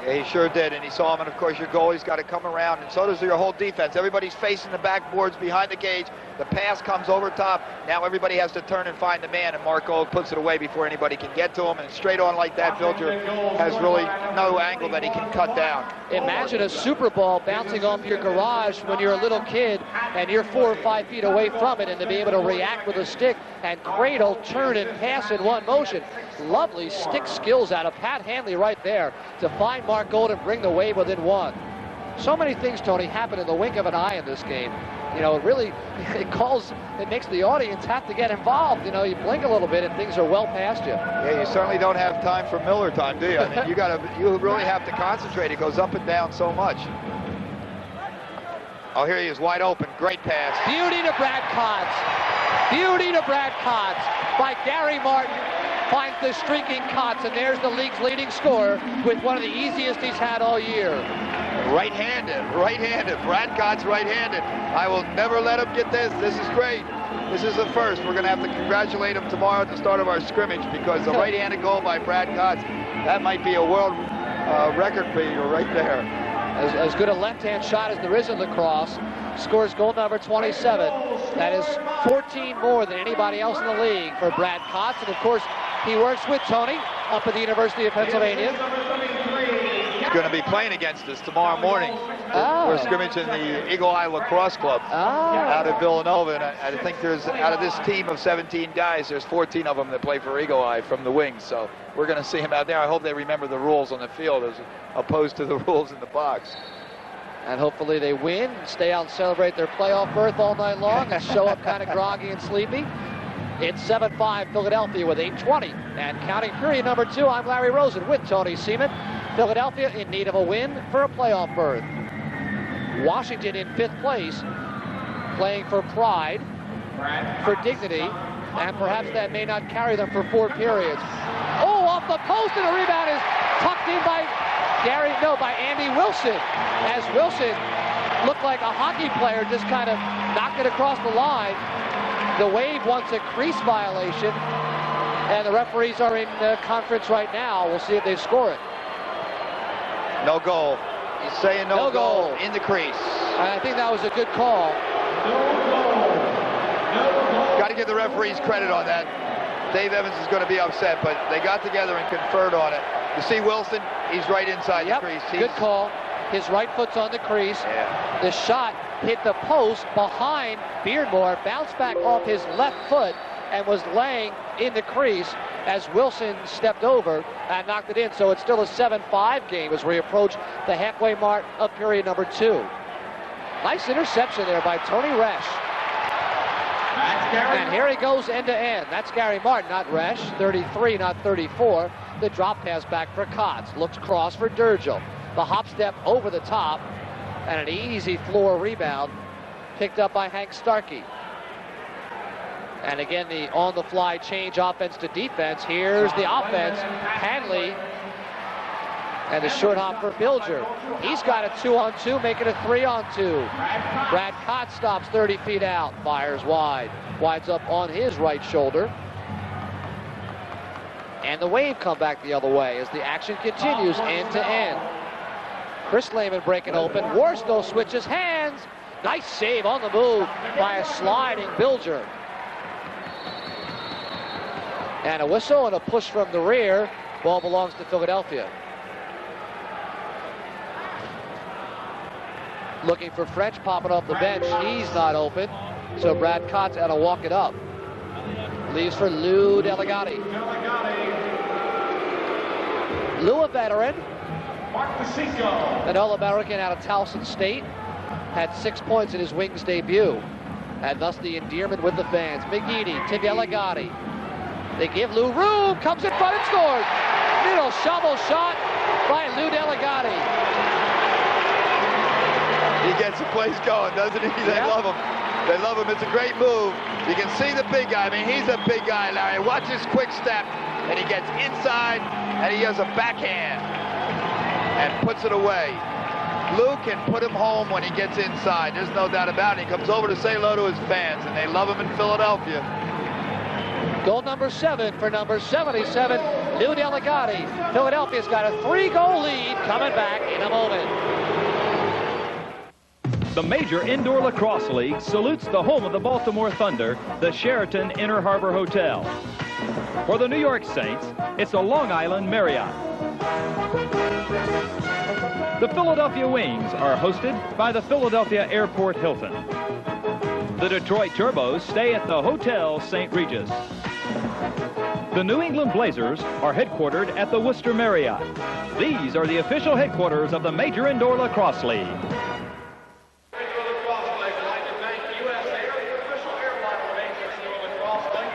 Yeah, he sure did, and he saw him, and of course your goalie's got to come around, and so does your whole defense. Everybody's facing the backboards behind the cage. The pass comes over top. Now everybody has to turn and find the man, and Mark Gold puts it away before anybody can get to him, and straight on like that, Bilger has really no angle that he can cut down. Imagine a Super Ball bouncing off your garage when you're a little kid, and you're 4 or 5 feet away from it, and to be able to react with a stick and cradle, turn, and pass in one motion. Lovely stick skills out of Pat Hanley right there to find Mark Gold and bring the Wave within 1. So many things, Tony, happen in the wink of an eye in this game. You know, it makes the audience have to get involved. You know, you blink a little bit and things are well past you. Yeah, you certainly don't have time for Miller time, do you? I mean, you really have to concentrate. It goes up and down so much. Oh, here he is, wide open. Great pass. Beauty to Brad Kotz. Beauty to Brad Kotz by Gary Martin. Finds the streaking Kotz, and there's the league's leading scorer with one of the easiest he's had all year. Right-handed. Brad Kotz right-handed. I will never let him get this. This is great. This is the first. We're going to have to congratulate him tomorrow at the start of our scrimmage, because the right-handed goal by Brad Kotz, that might be a world record for you right there. As good a left-hand shot as there is in lacrosse. Scores goal number 27. That is 14 more than anybody else in the league for Brad Kotz. And of course, he works with Tony up at the University of Pennsylvania. He's going to be playing against us tomorrow morning. We're scrimmaging the Eagle Eye Lacrosse Club out of Villanova. And I think there's, out of this team of 17 guys, there's 14 of them that play for Eagle Eye from the wings. So we're going to see him out there. I hope they remember the rules on the field as opposed to the rules in the box. And hopefully they win, stay out and celebrate their playoff berth all night long, and show up kind of groggy and sleepy. It's 7-5 Philadelphia with 8:20 and counting. Period number 2. I'm Larry Rosen with Tony Seaman. Philadelphia in need of a win for a playoff berth. Washington in 5th place, playing for pride, for dignity, and perhaps that may not carry them for 4 periods. Oh, off the post, and a rebound is tucked in by Andy Wilson, as Wilson looked like a hockey player, just kind of knocked it across the line. The Wave wants a crease violation, and the referees are in conference right now. We'll see if they score it. No goal. He's saying no goal in the crease. I think that was a good call. Got to give the referees credit on that. Dave Evans is going to be upset, but they got together and conferred on it. You see Wilson, he's right inside the crease. Good call. His right foot's on the crease. Yeah. The shot hit the post behind Beardmore, bounced back off his left foot, and was laying in the crease as Wilson stepped over and knocked it in. So it's still a 7-5 game as we approach the halfway mark of period number 2. Nice interception there by Tony Resch. And here he goes end to end. That's Gary Martin, not Resch. 33, not 34. The drop pass back for Kotz. Looks cross for Durgel. The hop step over the top, and an easy floor rebound picked up by Hank Starkey. And again, the on-the-fly change offense to defense. Here's the offense. Hanley and the short hop for Bilger. He's got a 2-on-2, making a 3-on-2. Brad Kotz stops 30 feet out, fires wide. Winds up on his right shoulder. And the Wave come back the other way as the action continues end to end. Chris Lehman breaking open. Warstow switches hands. Nice save on the move by a sliding Bilger. And a whistle and a push from the rear. Ball belongs to Philadelphia. Looking for French, popping off the bench. He's not open. So Brad Kotz had to walk it up. Leaves for Lou Delegati. Lou, a veteran. An All-American out of Towson State. Had 6 points in his Wings debut. And thus the endearment with the fans. McGeady to Delegati. They give Lou room. Comes in front and scores. Middle shovel shot by Lou Delegati. He gets the place going, doesn't he? They love him. They love him. It's a great move. You can see the big guy. I mean, he's a big guy, Larry. Watch his quick step. And he gets inside, and he has a backhand and puts it away. Lou can put him home when he gets inside. There's no doubt about it. He comes over to say hello to his fans, and they love him in Philadelphia. Goal number 7 for number 77, Lou Delegati. Philadelphia's got a 3-goal lead coming back in a moment. The Major Indoor Lacrosse League salutes the home of the Baltimore Thunder, the Sheraton Inner Harbor Hotel. For the New York Saints, it's the Long Island Marriott. The Philadelphia Wings are hosted by the Philadelphia Airport Hilton. The Detroit Turbos stay at the Hotel St. Regis. The New England Blazers are headquartered at the Worcester Marriott. These are the official headquarters of the Major Indoor Lacrosse League.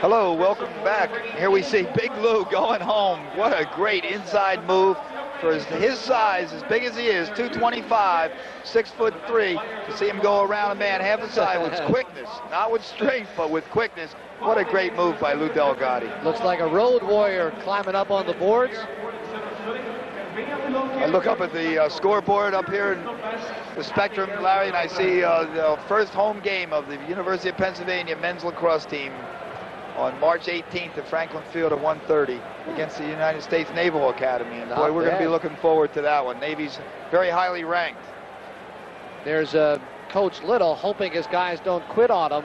Hello, welcome back. Here we see Big Lou going home. What a great inside move for his size, as big as he is, 225, 6'3". To see him go around a man half the size with quickness, not with strength, but with quickness. What a great move by Lou Delegati. Looks like a road warrior climbing up on the boards. I look up at the scoreboard up here in the Spectrum, Larry, and I see the first home game of the University of Pennsylvania men's lacrosse team on March 18th at Franklin Field at 1:30 against the United States Naval Academy. And boy, we're going to be looking forward to that one. Navy's very highly ranked. There's Coach Little hoping his guys don't quit on him,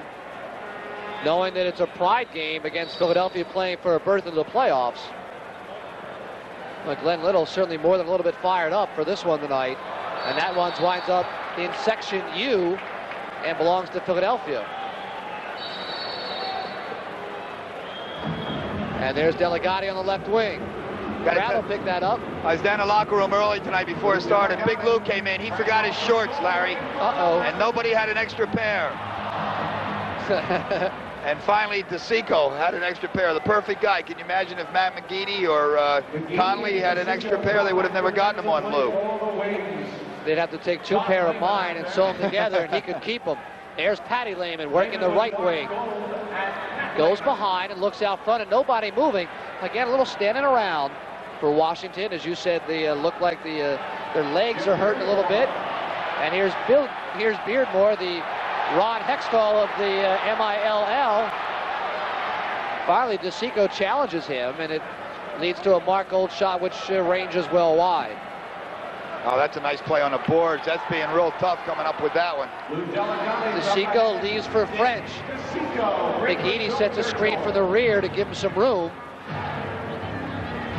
knowing that it's a pride game against Philadelphia playing for a berth in the playoffs. But Glenn Little certainly more than a little bit fired up for this one tonight. And that one winds up in Section U and belongs to Philadelphia. And there's Delegati on the left wing. Brown will pick that up. I was down in the locker room early tonight before it started. Big Lou came in. He forgot his shorts, Larry. Uh-oh. And nobody had an extra pair. And finally, DeSico had an extra pair. The perfect guy. Can you imagine if Matt McGeady or Conley had an extra pair? They would have never gotten them on Lou. They'd have to take 2 pair of mine and sew them together, and he could keep them. There's Patty Lehman working the right wing. Goes behind and looks out front, and nobody moving. Again, a little standing around for Washington. As you said, they look like their legs are hurting a little bit. And here's Beardmore, the Ron Hextall of the MILL. Finally, DeSico challenges him, and it leads to a Mark Gold shot, which ranges well wide. Oh, that's a nice play on the boards. That's being real tough coming up with that one. DeSico leaves for French. McGeady sets a screen for the rear to give him some room.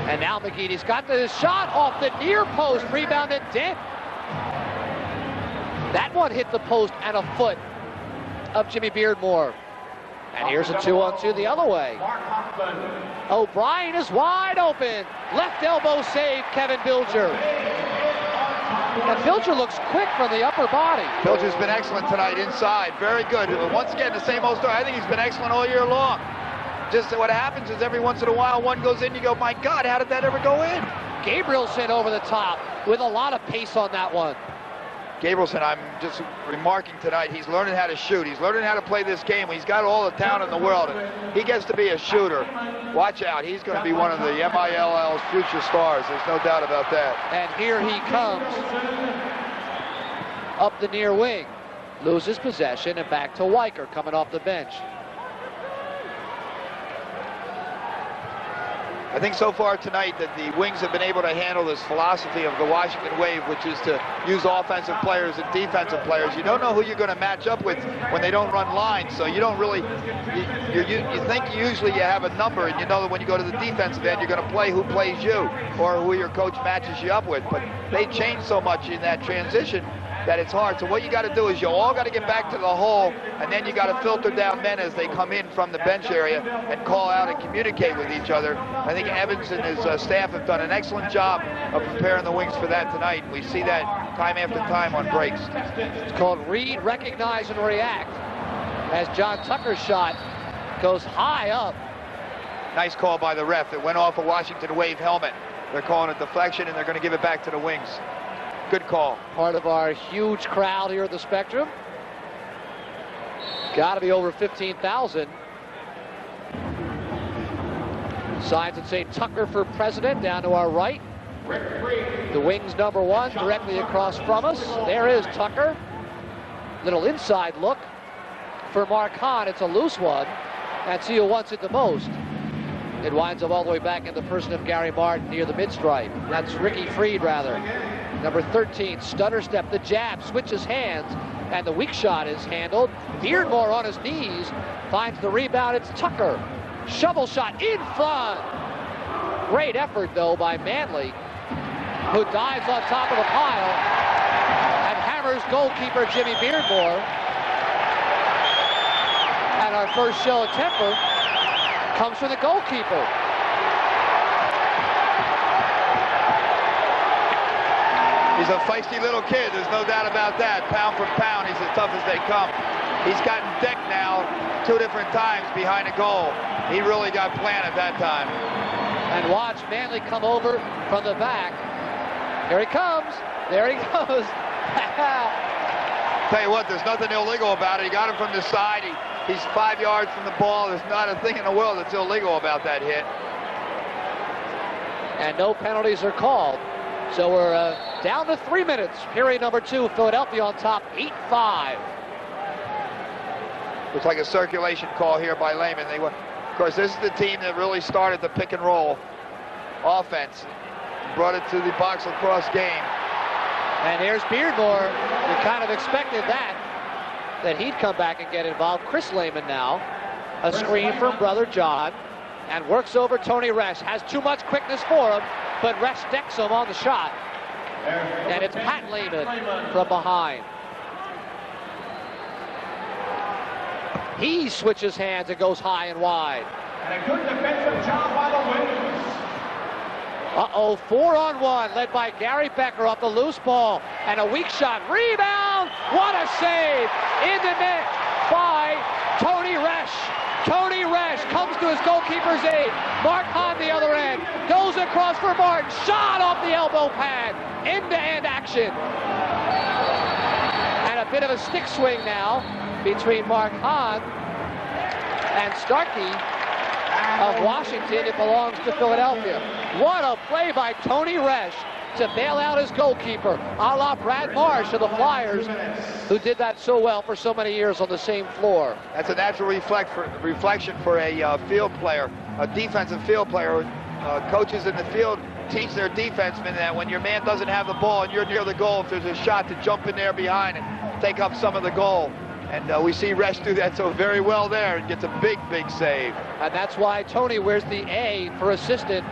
And now McGeady's got the shot off the near post, rebounded Dent. That one hit the post and a foot of Jimmy Beardmore. And here's a 2-on-2 the other way. O'Brien is wide open. Left elbow save, Kevin Bilger. And Bilger looks quick from the upper body. Bilger's been excellent tonight inside. Very good. Once again, the same old story. I think he's been excellent all year long. Just what happens is every once in a while one goes in, you go, my God, how did that ever go in? Gabrielson over the top with a lot of pace on that one. Gabrielson, I'm just remarking tonight, he's learning how to shoot. He's learning how to play this game. He's got all the talent in the world. And he gets to be a shooter. Watch out. He's going to be one of the MILL's future stars. There's no doubt about that. And here he comes up the near wing. Loses possession and back to Weicker coming off the bench. I think so far tonight that the Wings have been able to handle this philosophy of the Washington Wave, which is to use offensive players and defensive players. You don't know who you're going to match up with when they don't run lines, so you don't really, you think usually you have a number, and you know that when you go to the defensive end, you're going to play who plays you or who your coach matches you up with. But they change so much in that transition that it's hard. So what you got to do is you all got to get back to the hole, and then you got to filter down men as they come in from the bench area and call out and communicate with each other. I think Evans and his staff have done an excellent job of preparing the Wings for that tonight. We see that time after time on breaks. It's called read, recognize, and react, as John Tucker's shot goes high up. Nice call by the ref. It went off a Washington Wave helmet. They're calling it deflection, and they're going to give it back to the Wings. Good call. Part of our huge crowd here at the Spectrum. Got to be over 15,000. Signs that say Tucker for president down to our right. The Wings number 1 directly across from us. There is Tucker. Little inside look for Mark Hahn. It's a loose one. And see who wants it the most. It winds up all the way back in the person of Gary Martin near the mid-stripe. That's Ricky Freed, rather. Number 13, stutter step, the jab, switches hands, and the weak shot is handled. Beardmore on his knees, finds the rebound. It's Tucker. Shovel shot in front. Great effort, though, by Manley, who dives on top of the pile and hammers goalkeeper Jimmy Beardmore. And our first show of temper comes from the goalkeeper. He's a feisty little kid, there's no doubt about that. Pound for pound, he's as tough as they come. He's gotten decked now 2 different times behind a goal. He really got planted that time. And watch Manley come over from the back. Here he comes. There he goes. Tell you what, there's nothing illegal about it. He got him from the side. He's 5 yards from the ball. There's not a thing in the world that's illegal about that hit. And no penalties are called. So we're down to 3 minutes. Period number 2. Philadelphia on top, 8-5. Looks like a circulation call here by Lehman. Of course, this is the team that really started the pick and roll offense, brought it to the box lacrosse game. And here's Beardmore. You kind of expected that he'd come back and get involved. Chris Lehman now. A screen from brother John. And works over Tony Resch. Has too much quickness for him, but Resch decks him on the shot. And it's Pat Lehman from behind. He switches hands and goes high and wide. And a good defensive job by the Wings. 4-on-1, led by Gary Becker off the loose ball. And a weak shot. Rebound! What a save! In the net by Tony Resch. Tony Resch comes to his goalkeeper's aid. Mark Hahn the other end. Goes across for Martin. Shot off the elbow pad. End-to-end action. And a bit of a stick swing now between Mark Hahn and Starkey of Washington. It belongs to Philadelphia. What a play by Tony Resch to bail out his goalkeeper, a la Brad Marsh of the Flyers, who did that so well for so many years on the same floor. That's a natural reflection for a field player, a defensive field player. Coaches in the field teach their defensemen that when your man doesn't have the ball and you're near the goal, if there's a shot, to jump in there behind and take up some of the goal. And we see Resch do that so very well there and gets a big, big save. And that's why Tony wears the A for assistant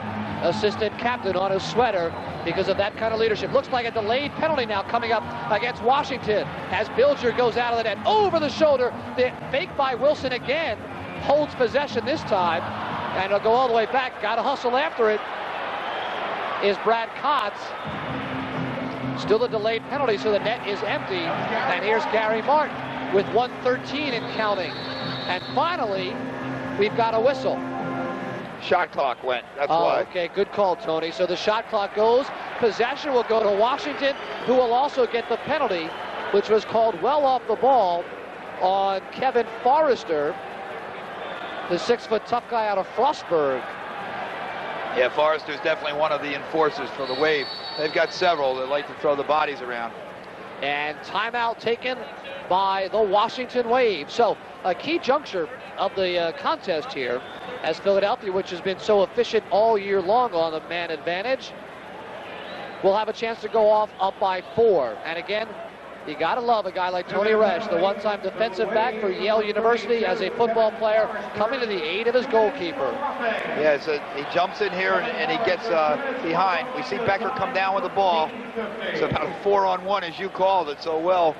captain on his sweater, because of that kind of leadership. Looks like a delayed penalty now coming up against Washington as Bilger goes out of the net over the shoulder. The fake by Wilson again holds possession this time, and it'll go all the way back. Got to hustle after it is Brad Kotz. Still a delayed penalty, so the net is empty. And here's Gary Martin with 1:13 and counting. And finally, we've got a whistle. Shot clock went, that's why. Okay, good call, Tony. So the shot clock goes. Possession will go to Washington, who will also get the penalty, which was called well off the ball on Kevin Forrester, the 6-foot tough guy out of Frostburg. Yeah, Forrester's definitely one of the enforcers for the Wave. They've got several that like to throw the bodies around. And timeout taken by the Washington Wave. So a key juncture of the contest here, as Philadelphia, which has been so efficient all year long on the man advantage, will have a chance to go off up by 4. And again, you gotta love a guy like Tony Resch, the one-time defensive back for Yale University as a football player, coming to the aid of his goalkeeper. Yeah, so he jumps in here and he gets behind. We see Becker come down with the ball. It's about a 4-on-1, as you called it so well.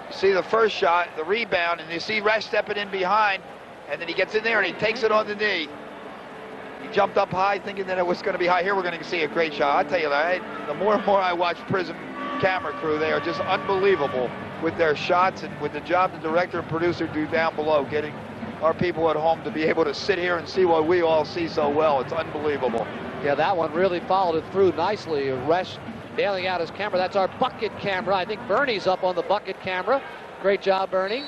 You see the first shot, the rebound, and you see Resch stepping in behind, and then he gets in there and he takes it on the knee. He jumped up high thinking that it was going to be high. Here we're going to see a great shot. I'll tell you that. The more and more I watch Prism camera crew, they are just unbelievable with their shots and with the job the director and producer do down below, getting our people at home to be able to sit here and see what we all see so well. It's unbelievable. Yeah, that one really followed it through nicely. Resch bailing out his camera. That's our bucket camera. I think Bernie's up on the bucket camera. Great job, Bernie.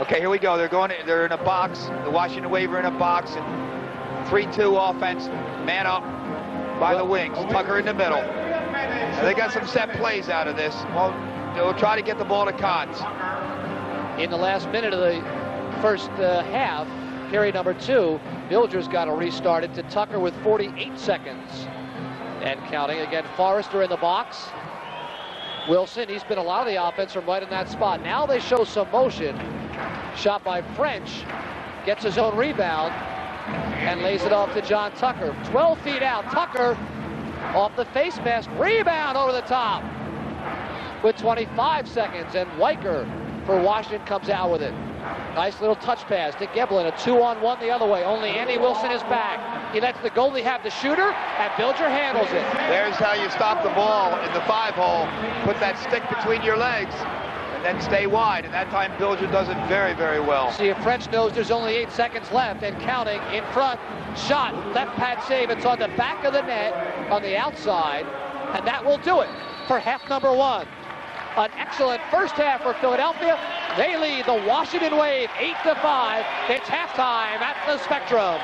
Okay, here we go. They're in a box. The Washington Wave are in a box, and 3-2 offense, man up by the Wings. Tucker in the middle. And they got some set plays out of this. Well, they'll try to get the ball to Kotz. In the last minute of the first half, period number 2, Bilger's got to restart it to Tucker with 48 seconds. And counting. Again, Forrester in the box. Wilson, he's been a lot of the offense from right in that spot. Now they show some motion. Shot by French. Gets his own rebound and lays it off to John Tucker. 12 feet out. Tucker off the face mask. Rebound over the top with 25 seconds. And Weicker for Washington comes out with it. Nice little touch pass to Geblin. A 2-on-1 the other way. Only Andy Wilson is back. He lets the goalie have the shooter, and Bilger handles it. There's how you stop the ball in the 5-hole. Put that stick between your legs and then stay wide. And that time Bilger does it very, very well. See, if French knows there's only 8 seconds left and counting in front. Shot, left pad save. It's on the back of the net on the outside. And that will do it for half number 1. An excellent first half for Philadelphia. They lead the Washington Wave 8-5. It's halftime at the Spectrum.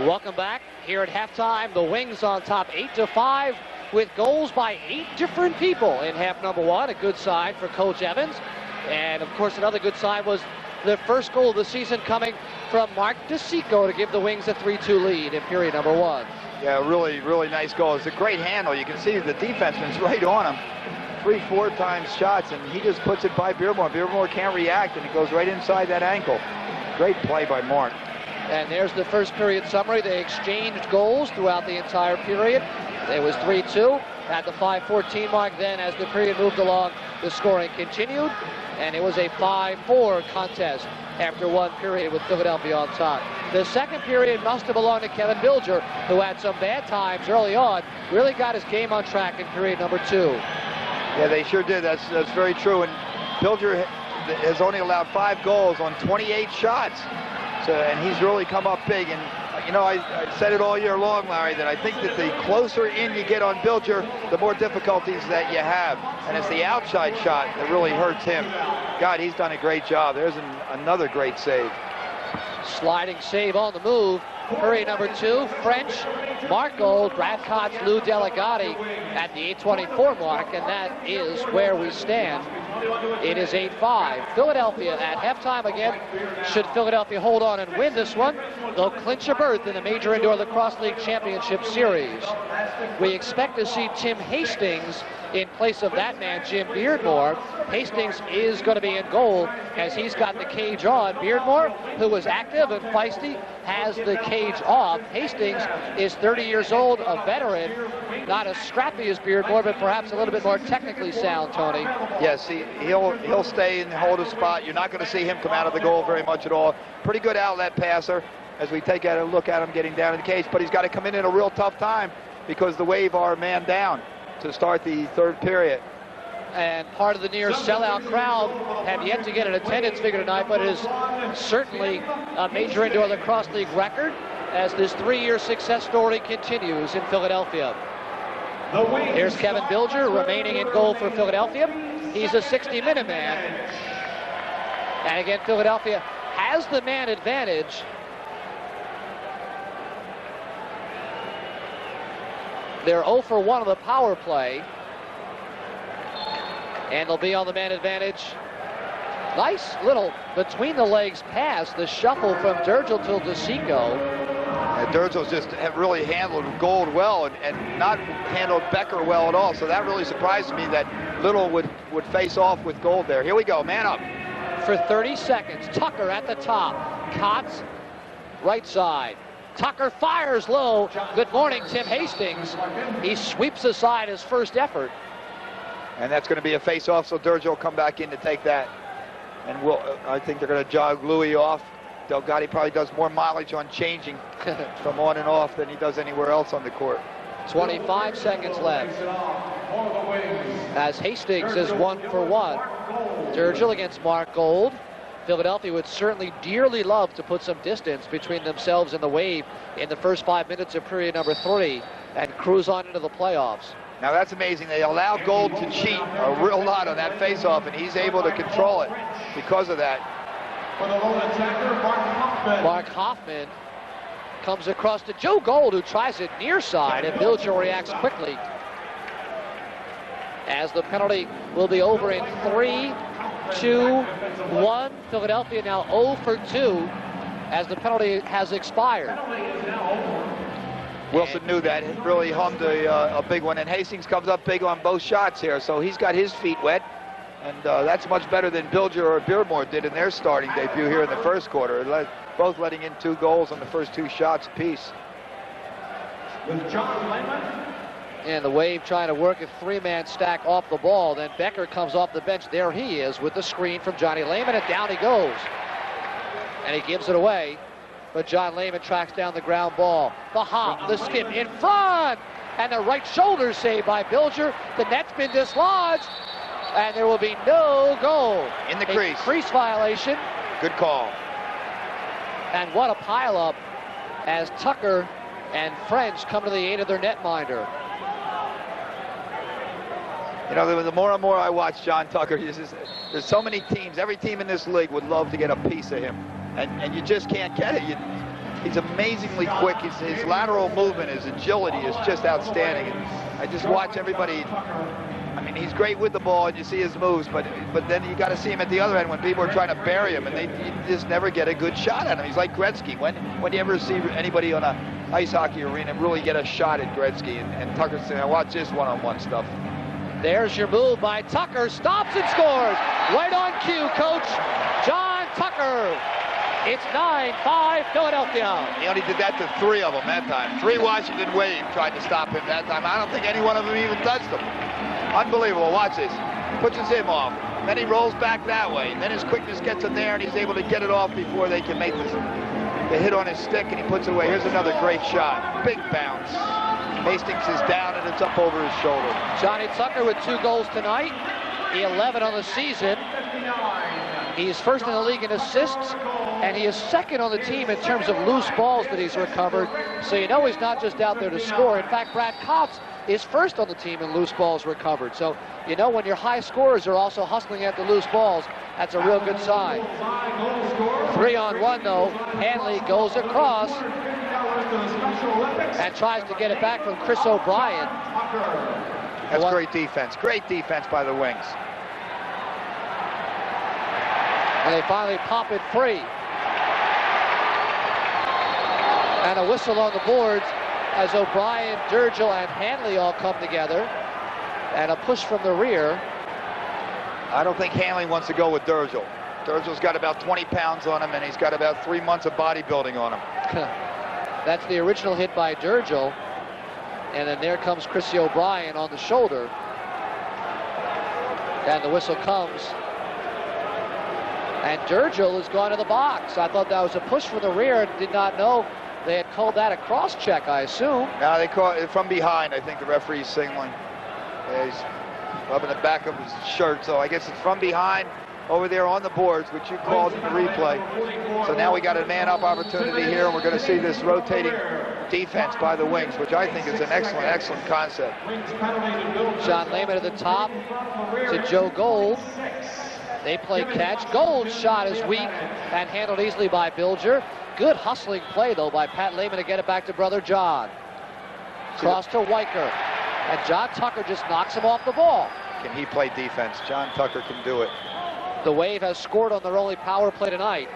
Welcome back here at halftime. The Wings on top 8-5 with goals by 8 different people in half number 1. A good sign for Coach Evans. And of course, another good sign was the first goal of the season coming from Mark DeSico to give the Wings a 3-2 lead in period number 1. Yeah, really, really nice goal. It's a great handle. You can see the defenseman's right on him. 3-4 times shots, and he just puts it by Beardmore. Beardmore can't react, and it goes right inside that ankle. Great play by Mark. And there's the first period summary. They exchanged goals throughout the entire period. It was 3-2 at the 5:14 mark. Then as the period moved along, the scoring continued, and it was a 5-4 contest after one period with Philadelphia on top. The second period must have belonged to Kevin Bilger, who had some bad times early on, really got his game on track in period number 2. Yeah, they sure did. That's very true. And Bilger has only allowed 5 goals on 28 shots. So, and he's really come up big. And, you know, I said it all year long, Larry, that I think that the closer in you get on Bilger, the more difficulties that you have. And it's the outside shot that really hurts him. God, he's done a great job. There's another great save. Sliding save on the move. Period number 2, French, Mark Gold, Brad Kotz, Lou Delegati at the 8:24 mark, and that is where we stand. It is 8-5. Philadelphia at halftime again. Should Philadelphia hold on and win this one, they'll clinch a berth in the Major Indoor Lacrosse League Championship Series. We expect to see Tim Hastings in place of that man, Jim Beardmore. Hastings is going to be in goal as he's got the cage on. Beardmore, who was active and feisty, has the cage off. Hastings is 30 years old, a veteran, not as scrappy as Beardmore, but perhaps a little bit more technically sound, Tony. Yes, he'll stay and hold a spot. You're not going to see him come out of the goal very much at all. Pretty good outlet passer as we take a look at him getting down in the cage, but he's got to come in a real tough time because the Wave are man down to start the third period. And part of the near sellout crowd have yet to get an attendance figure tonight, but it is certainly a Major Indoor Lacrosse League record as this 3-year success story continues in Philadelphia. Here's Kevin Bilger remaining in goal for Philadelphia. He's a 60-minute man. And again, Philadelphia has the man advantage. They're 0 for 1 on the power play. And they'll be on the man advantage. Nice little between-the-legs pass, the shuffle from Durgel to DeSico. And Durgel's just really handled Gold well and not handled Becker well at all. So that really surprised me that Little would face off with Gold there. Here we go, man up. For 30 seconds, Tucker at the top. Kotz, right side. Tucker fires low. Good morning, Tim Hastings. He sweeps aside his first effort. And that's going to be a face-off, so Durgel will come back in to take that. And I think they're going to jog Louis off. Delgatti probably does more mileage on changing from on and off than he does anywhere else on the court. 25 seconds left. As Hastings is 1 for 1. Durgel against Mark Gold. Philadelphia would certainly dearly love to put some distance between themselves and the Wave in the first 5 minutes of period number 3 and cruise on into the playoffs. Now that's amazing. They allow Gold to cheat a real lot on that face-off, and he's able to control it because of that. Mark Hoffman comes across to Joe Gold, who tries it near side, and Bilger reacts quickly. As the penalty will be over in 3, 2, 1. Philadelphia now 0 for 2 as the penalty has expired. Wilson knew that. It really hummed a big one, and Hastings comes up big on both shots here, so he's got his feet wet, and that's much better than Bilger or Beardmore did in their starting debut here in the first quarter, both letting in 2 goals on the first 2 shots apiece. And the Wave trying to work a 3-man stack off the ball. Then Becker comes off the bench. There he is with the screen from Johnny Lehman, and down he goes. And he gives it away. But John Lehman tracks down the ground ball. The hop, the skip in front, and the right shoulder save by Bilger. The net's been dislodged, and there will be no goal. In the crease. Crease violation. Good call. And what a pileup as Tucker and French come to the aid of their netminder. You know, the more and more I watch John Tucker, there's so many teams. Every team in this league would love to get a piece of him. And you just can't get it. He's amazingly quick. His lateral movement, his agility is just outstanding. And I just watch everybody. I mean, he's great with the ball, and you see his moves, but then you got to see him at the other end when people are trying to bury him, and you just never get a good shot at him. He's like Gretzky. When do you ever see anybody on a ice hockey arena really get a shot at Gretzky? And Tucker saying, "I watch this one-on-one stuff." There's your move by Tucker. Stops and scores. Right on cue, Coach John Tucker. It's 9-5 Philadelphia. He only did that to 3 of them that time. 3 Washington Wave tried to stop him that time. I don't think any one of them even touched him. Unbelievable. Watch this. Pushes him off. Then he rolls back that way. Then his quickness gets him there, and he's able to get it off before they can make the hit on his stick, and he puts it away. Here's another great shot. Big bounce. Hastings is down, and it's up over his shoulder. Johnny Tucker with 2 goals tonight. 11 on the season. He's first in the league in assists, and he is second on the team in terms of loose balls that he's recovered. So you know he's not just out there to score. In fact, Brad Cox is first on the team in loose balls recovered. So you know when your high scorers are also hustling at the loose balls, that's a real good sign. 3-on-1 though. Hanley goes across and tries to get it back from Chris O'Brien. That's great defense. Great defense by the Wings. And they finally pop it free. And a whistle on the boards as O'Brien, Durgel, and Hanley all come together. And a push from the rear. I don't think Hanley wants to go with Durgel. Durgel's got about 20 pounds on him, and he's got about 3 months of bodybuilding on him. That's the original hit by Durgel. And then there comes Chrissy O'Brien on the shoulder. And the whistle comes. And Durgel has gone to the box. I thought that was a push from the rear and did not know they had called that a cross check, I assume. Now they call it from behind. I think the referee's signaling. He's rubbing the back of his shirt, so I guess it's from behind over there on the boards, which you called in the replay. So now we got a man-up opportunity here, and we're going to see this rotating defense by the Wings, which I think is an excellent, excellent concept. John Lehman at the top to Joe Gold. They play catch. Gold's shot is weak and handled easily by Bilger. Good hustling play, though, by Pat Lehman to get it back to brother John. Cross to Weicker. And John Tucker just knocks him off the ball. Can he play defense? John Tucker can do it. The Wave has scored on their only power play tonight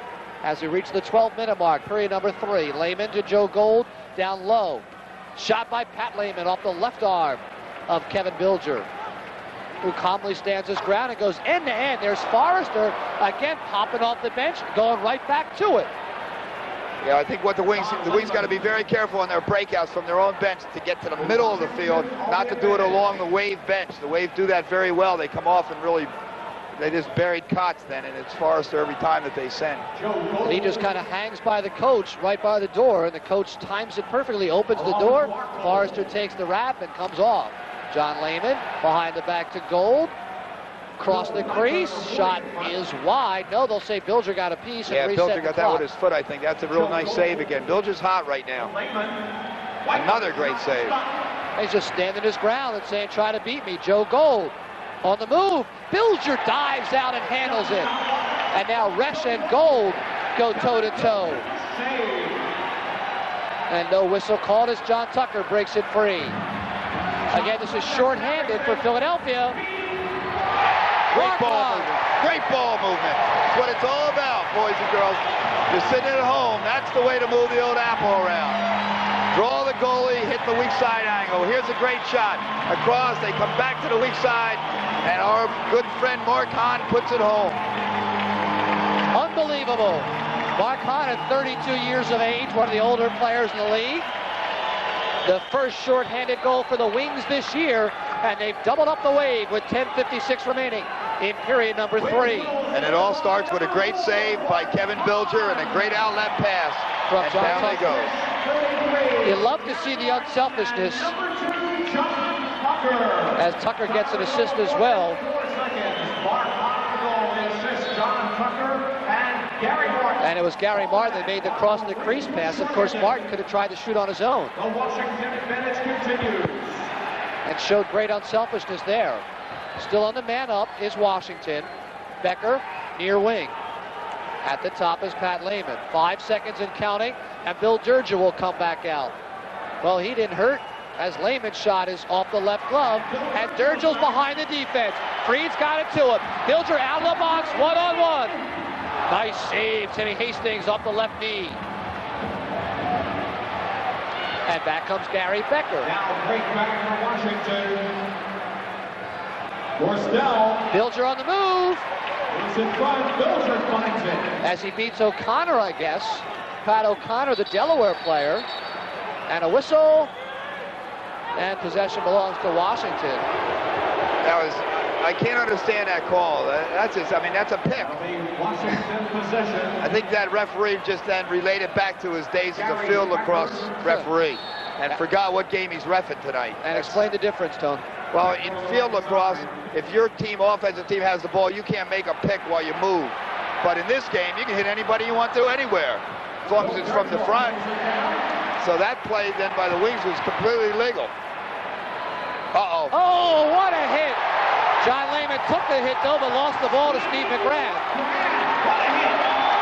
as we reach the 12-minute mark, period number 3. Lehman to Joe Gold, down low. Shot by Pat Lehman off the left arm of Kevin Bilger, who calmly stands his ground and goes end-to-end. There's Forrester again popping off the bench, going right back to it. Yeah, I think what the Wings got to be very careful on their breakouts from their own bench to get to the middle of the field, not to do it along the Wave bench. The Wave do that very well. They come off and really, they just buried Kotz then, and it's Forrester every time that they send. And he just kind of hangs by the coach right by the door, and the coach times it perfectly, opens the door. Forrester takes the wrap and comes off. John Lehman behind the back to Gold. Cross the crease. Shot is wide. No, they'll say Bilger got a piece and reset Bilger got that with his foot, I think. That's a real nice save again. Bilger's hot right now. Another great save. He's just standing his ground and saying, try to beat me. Joe Gold on the move. Bilger dives out and handles it. And now Resch and Gold go toe-to-toe. And no whistle called as John Tucker breaks it free. Again, this is shorthanded for Philadelphia. Great ball movement. Great ball movement. That's what it's all about, boys and girls. You're sitting at home. That's the way to move the old apple around. Draw the goalie, hit the weak side angle. Here's a great shot. Across, they come back to the weak side, and our good friend Mark Hahn puts it home. Unbelievable. Mark Hahn at 32 years of age, one of the older players in the league. The first shorthanded goal for the Wings this year, and they've doubled up the Wave with 10:56 remaining in period number 3. And it all starts with a great save by Kevin Bilger and a great outlet pass. From and John down Tucker. they go. You love to see the unselfishness as Tucker gets an assist as well. And it was Gary Martin that made the cross the crease pass. Of course, Martin could have tried to shoot on his own. And showed great unselfishness there. Still on the man up is Washington. Becker near wing. At the top is Pat Lehman. 5 seconds and counting, and Bill Durja will come back out. Well, he didn't hurt, as Lehman's shot is off the left glove, and Durjal's behind the defense. Freed's got it to him. Bilger out of the box, one-on-one. Nice save, Timmy Hastings off the left knee. And back comes Gary Becker. Now break back for Washington. Borstel. Bilger on the move. It's in front. Bilger finds it. As he beats O'Connor, I guess. Pat O'Connor, the Delaware player. And a whistle. And possession belongs to Washington. I can't understand that call. That's a pick. Washington possession. I think that referee just then related back to his days as a field lacrosse referee and forgot what game he's reffing tonight. And explain the difference, Tone. Well, in field lacrosse, if your offensive team has the ball, you can't make a pick while you move. But in this game, you can hit anybody you want to anywhere, as long as it's from the front. So that play then by the Wings was completely legal. Uh-oh. Oh, what a hit! John Lehman took the hit, though, but lost the ball to Steve McGrath.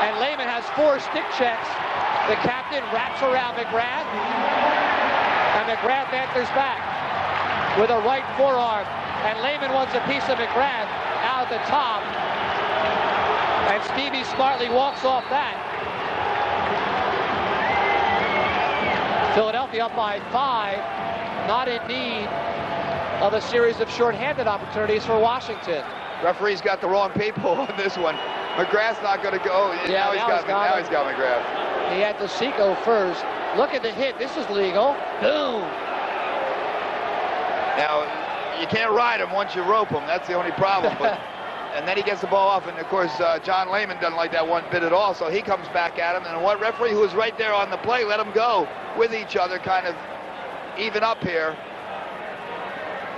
And Lehman has 4 stick checks. The captain wraps around McGrath, and McGrath answers back with a right forearm. And Lehman wants a piece of McGrath out at the top. And Stevie smartly walks off that. Philadelphia up by 5, not in need of a series of shorthanded opportunities for Washington. Referee's got the wrong people on this one. McGrath's not going to go. Yeah, now he's got McGrath. He had to Seco first. Look at the hit. This is legal. Boom. Now, you can't ride him once you rope him. That's the only problem. But, and then he gets the ball off, and of course, John Lehman doesn't like that one bit at all, so he comes back at him, and what referee who was right there on the play let him go with each other, kind of even up here.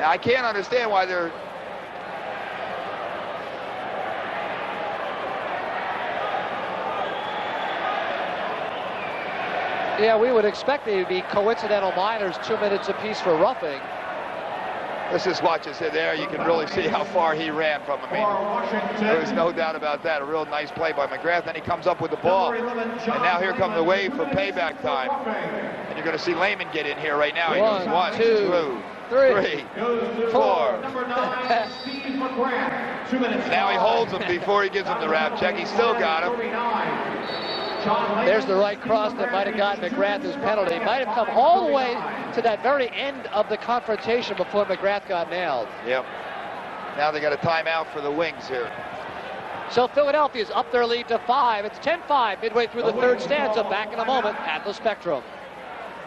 Now, I can't understand why they're... Yeah, we would expect they would be coincidental minors, 2 minutes apiece for roughing. Let's just watch this there. You can really see how far he ran from him. There's no doubt about that. A real nice play by McGrath. Then he comes up with the ball. And now here comes the wave for payback time. And you're going to see Lehman get in here right now. He goes 1, 2, 3, 4. Now he holds him before he gives him the wrap check. He still got him. There's the right cross that might have gotten McGrath his penalty. Might have come all the way to that very end of the confrontation before McGrath got nailed. Yep. Now they got a timeout for the Wings here. So Philadelphia's up their lead to 5. It's 10-5 midway through the third stanza. Back in a moment at the Spectrum.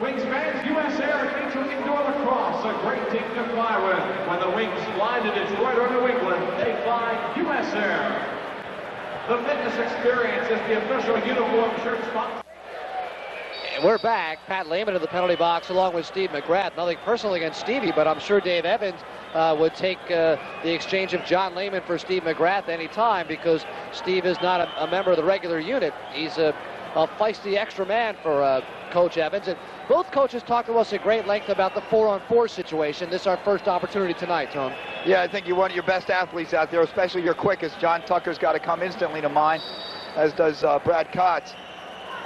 Wings fans, U.S. Air featuring indoor lacrosse, a great team to fly with. When the Wings fly to Detroit or New England, they fly U.S. Air. The fitness experience is the official uniform shirt sponsor. And we're back. Pat Lehman in the penalty box along with Steve McGrath. Nothing personal against Stevie, but I'm sure Dave Evans would take the exchange of John Lehman for Steve McGrath any time, because Steve is not a member of the regular unit. He's a feisty extra man for Coach Evans. And both coaches talked to us at great length about the 4-on-4 situation. This is our first opportunity tonight, Tom. Yeah, I think you want your best athletes out there, especially your quickest. John Tucker's got to come instantly to mind, as does Brad Kotz.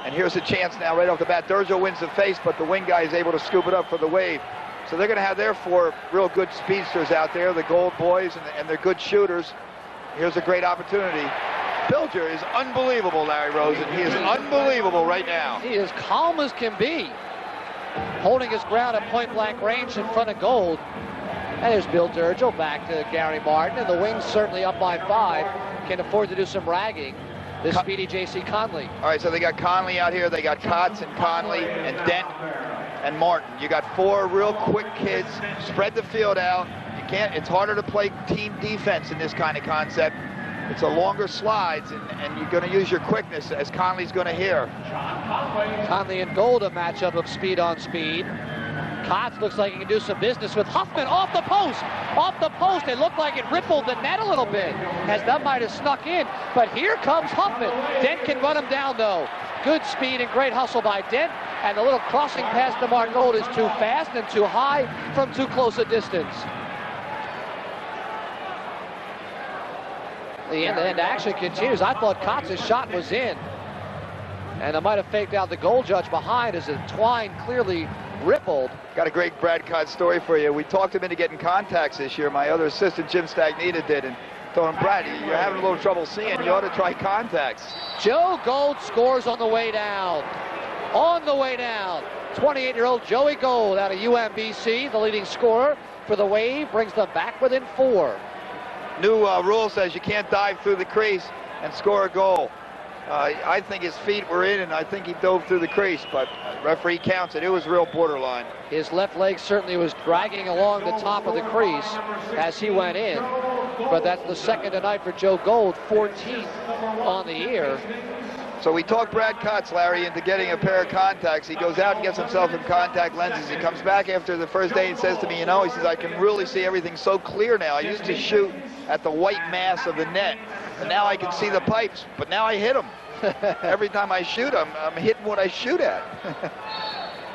And here's a chance now right off the bat. Durja wins the face, but the wing guy is able to scoop it up for the wave. So they're going to have their 4 real good speedsters out there, the Gold Boys, and they're good shooters. Here's a great opportunity. Bilger is unbelievable, Larry Rosen. He is unbelievable right now. He is calm as can be, holding his ground at point-blank range in front of Gold. And there's Bill Durja back to Gary Martin, and the Wings certainly up by 5, can afford to do some ragging. This speedy J.C. Conley. All right, so they got Conley out here. They got Kotz and Conley and Dent and Martin. You got 4 real quick kids. Spread the field out. You can't. It's harder to play team defense in this kind of concept. It's a longer slides, and you're going to use your quickness, as Conley's going to hear. Conley and Gold, a matchup of speed on speed. Kotz looks like he can do some business with Huffman off the post. Off the post. It looked like it rippled the net a little bit, as that might have snuck in. But here comes Huffman. Dent can run him down, though. Good speed and great hustle by Dent. And the little crossing pass to Mark Gold is too fast and too high from too close a distance. The end-to-end action continues. I thought Kotz's shot was in. And I might have faked out the goal judge behind as the twine clearly rippled. Got a great Brad Kotz story for you. We talked him into getting contacts this year. My other assistant, Jim Stagnita, did. And told him, Brad, you're having a little trouble seeing. You ought to try contacts. Joe Gold scores on the way down. On the way down. 28-year-old Joey Gold out of UMBC, the leading scorer for the Wave, brings them back within 4. New rule says you can't dive through the crease and score a goal. I think his feet were in, and I think he dove through the crease, but referee counts it. It was real borderline. His left leg certainly was dragging along the top of the crease as he went in, but that's the second tonight for Joe Gold, 14th on the year. So we talked Brad Kotz, Larry, into getting a pair of contacts. He goes out and gets himself some contact lenses. He comes back after the first day and says to me, you know, he says, I can really see everything so clear now. I used to shoot at the white mass of the net, and now I can see the pipes, but now I hit them. Every time I shoot, I'm hitting what I shoot at.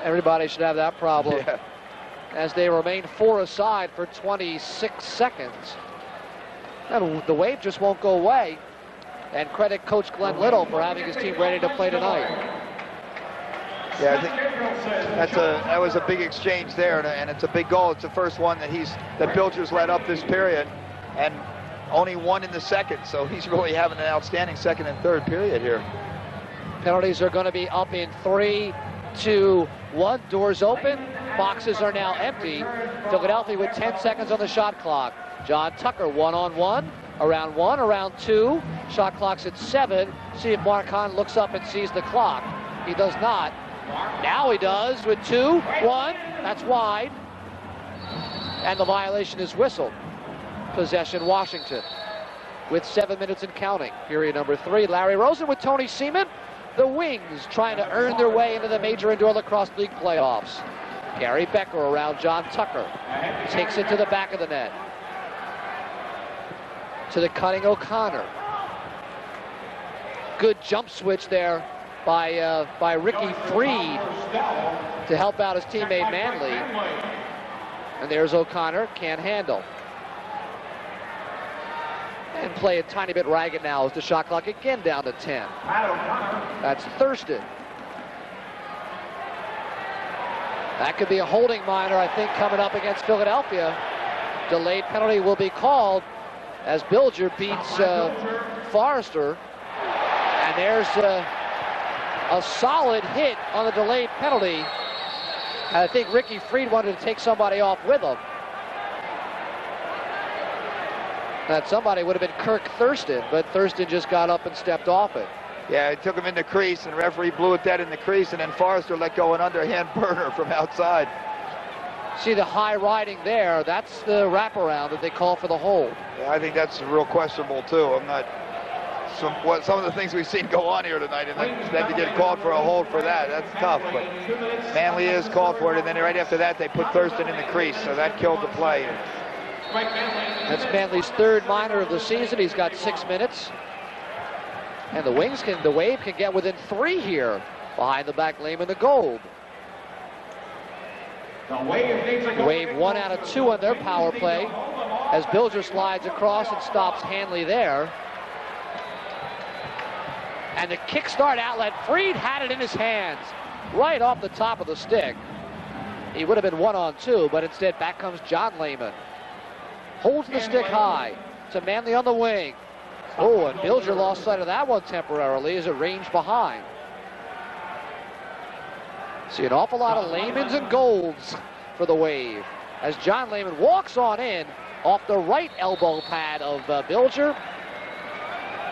Everybody should have that problem. Yeah. As they remain 4 aside for 26 seconds. And the Wave just won't go away. And credit Coach Glenn Little for having his team ready to play tonight. Yeah, I think that was a big exchange there, and it's a big goal. It's the first one that Bilger's led up this period, and only one in the second, so he's really having an outstanding second and third period here. Penalties are going to be up in 3, 2, 1. Doors open. Boxes are now empty. Philadelphia with 10 seconds on the shot clock. John Tucker one-on-one. Around 1, around 2. Shot clock's at 7. See if Mark Hahn looks up and sees the clock. He does not. Now he does with 2, 1. That's wide. And the violation is whistled. Possession Washington with 7 minutes and counting. Period number 3. Larry Rosen with Tony Seaman. The Wings trying to earn their way into the Major Indoor Lacrosse League playoffs. Gary Becker around John Tucker. Takes it to the back of the net. To the cutting O'Connor. Good jump switch there by Ricky Freed to help out his teammate Manley. And there's O'Connor, can't handle. And play a tiny bit ragged now as the shot clock again down to 10. That's Thurston. That could be a holding minor, I think, coming up against Philadelphia. Delayed penalty will be called as Bilger beats Forrester. And there's a solid hit on the delayed penalty. And I think Ricky Freed wanted to take somebody off with him. That somebody would have been Kirk Thurston, but Thurston just got up and stepped off it. Yeah, it took him in the crease, and the referee blew it dead in the crease, and then Forrester let go an underhand burner from outside. See the high riding there. That's the wraparound that they call for the hold. Yeah, I think that's real questionable, too. I'm not... Some of the things we've seen go on here tonight, and then to get called for a hold for that, that's tough. But Manley is called for it, and then right after that, they put Thurston in the crease, so that killed the play. That's Manley's third minor of the season. He's got 6 minutes. And the Wave can get within 3 here. Behind the back lane in the Gold. The Wave 1 out of 2 on their power play as Bilger slides across and stops Hanley there. And the kickstart outlet, Freed had it in his hands right off the top of the stick. He would have been 1-on-2, but instead back comes John Lehman. Holds the stick high to Manley on the wing. Oh, and Bilger lost sight of that one temporarily as it ranged behind. See an awful lot of Lehmans and Golds for the Wave as John Lehman walks on in off the right elbow pad of Bilger.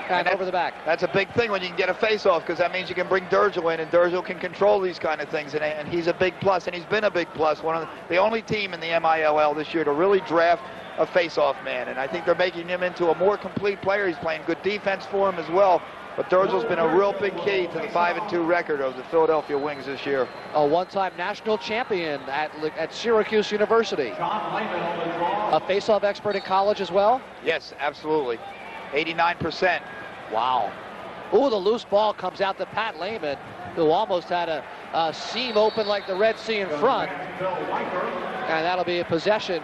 And over the back. That's a big thing when you can get a face-off, because that means you can bring Durgel in, and Durgel can control these kind of things, and he's a big plus, and he's been a big plus. One of the only team in the MILL this year to really draft a face-off man, and I think they're making him into a more complete player. He's playing good defense for him as well, but Durgel's been a real big key to the 5-2 record of the Philadelphia Wings this year. A one-time national champion at Syracuse University. A face-off expert in college as well? Yes, absolutely. 89%. Wow. Ooh, the loose ball comes out to Pat Lehman, who almost had a seam open like the Red Sea in front. And that'll be a possession,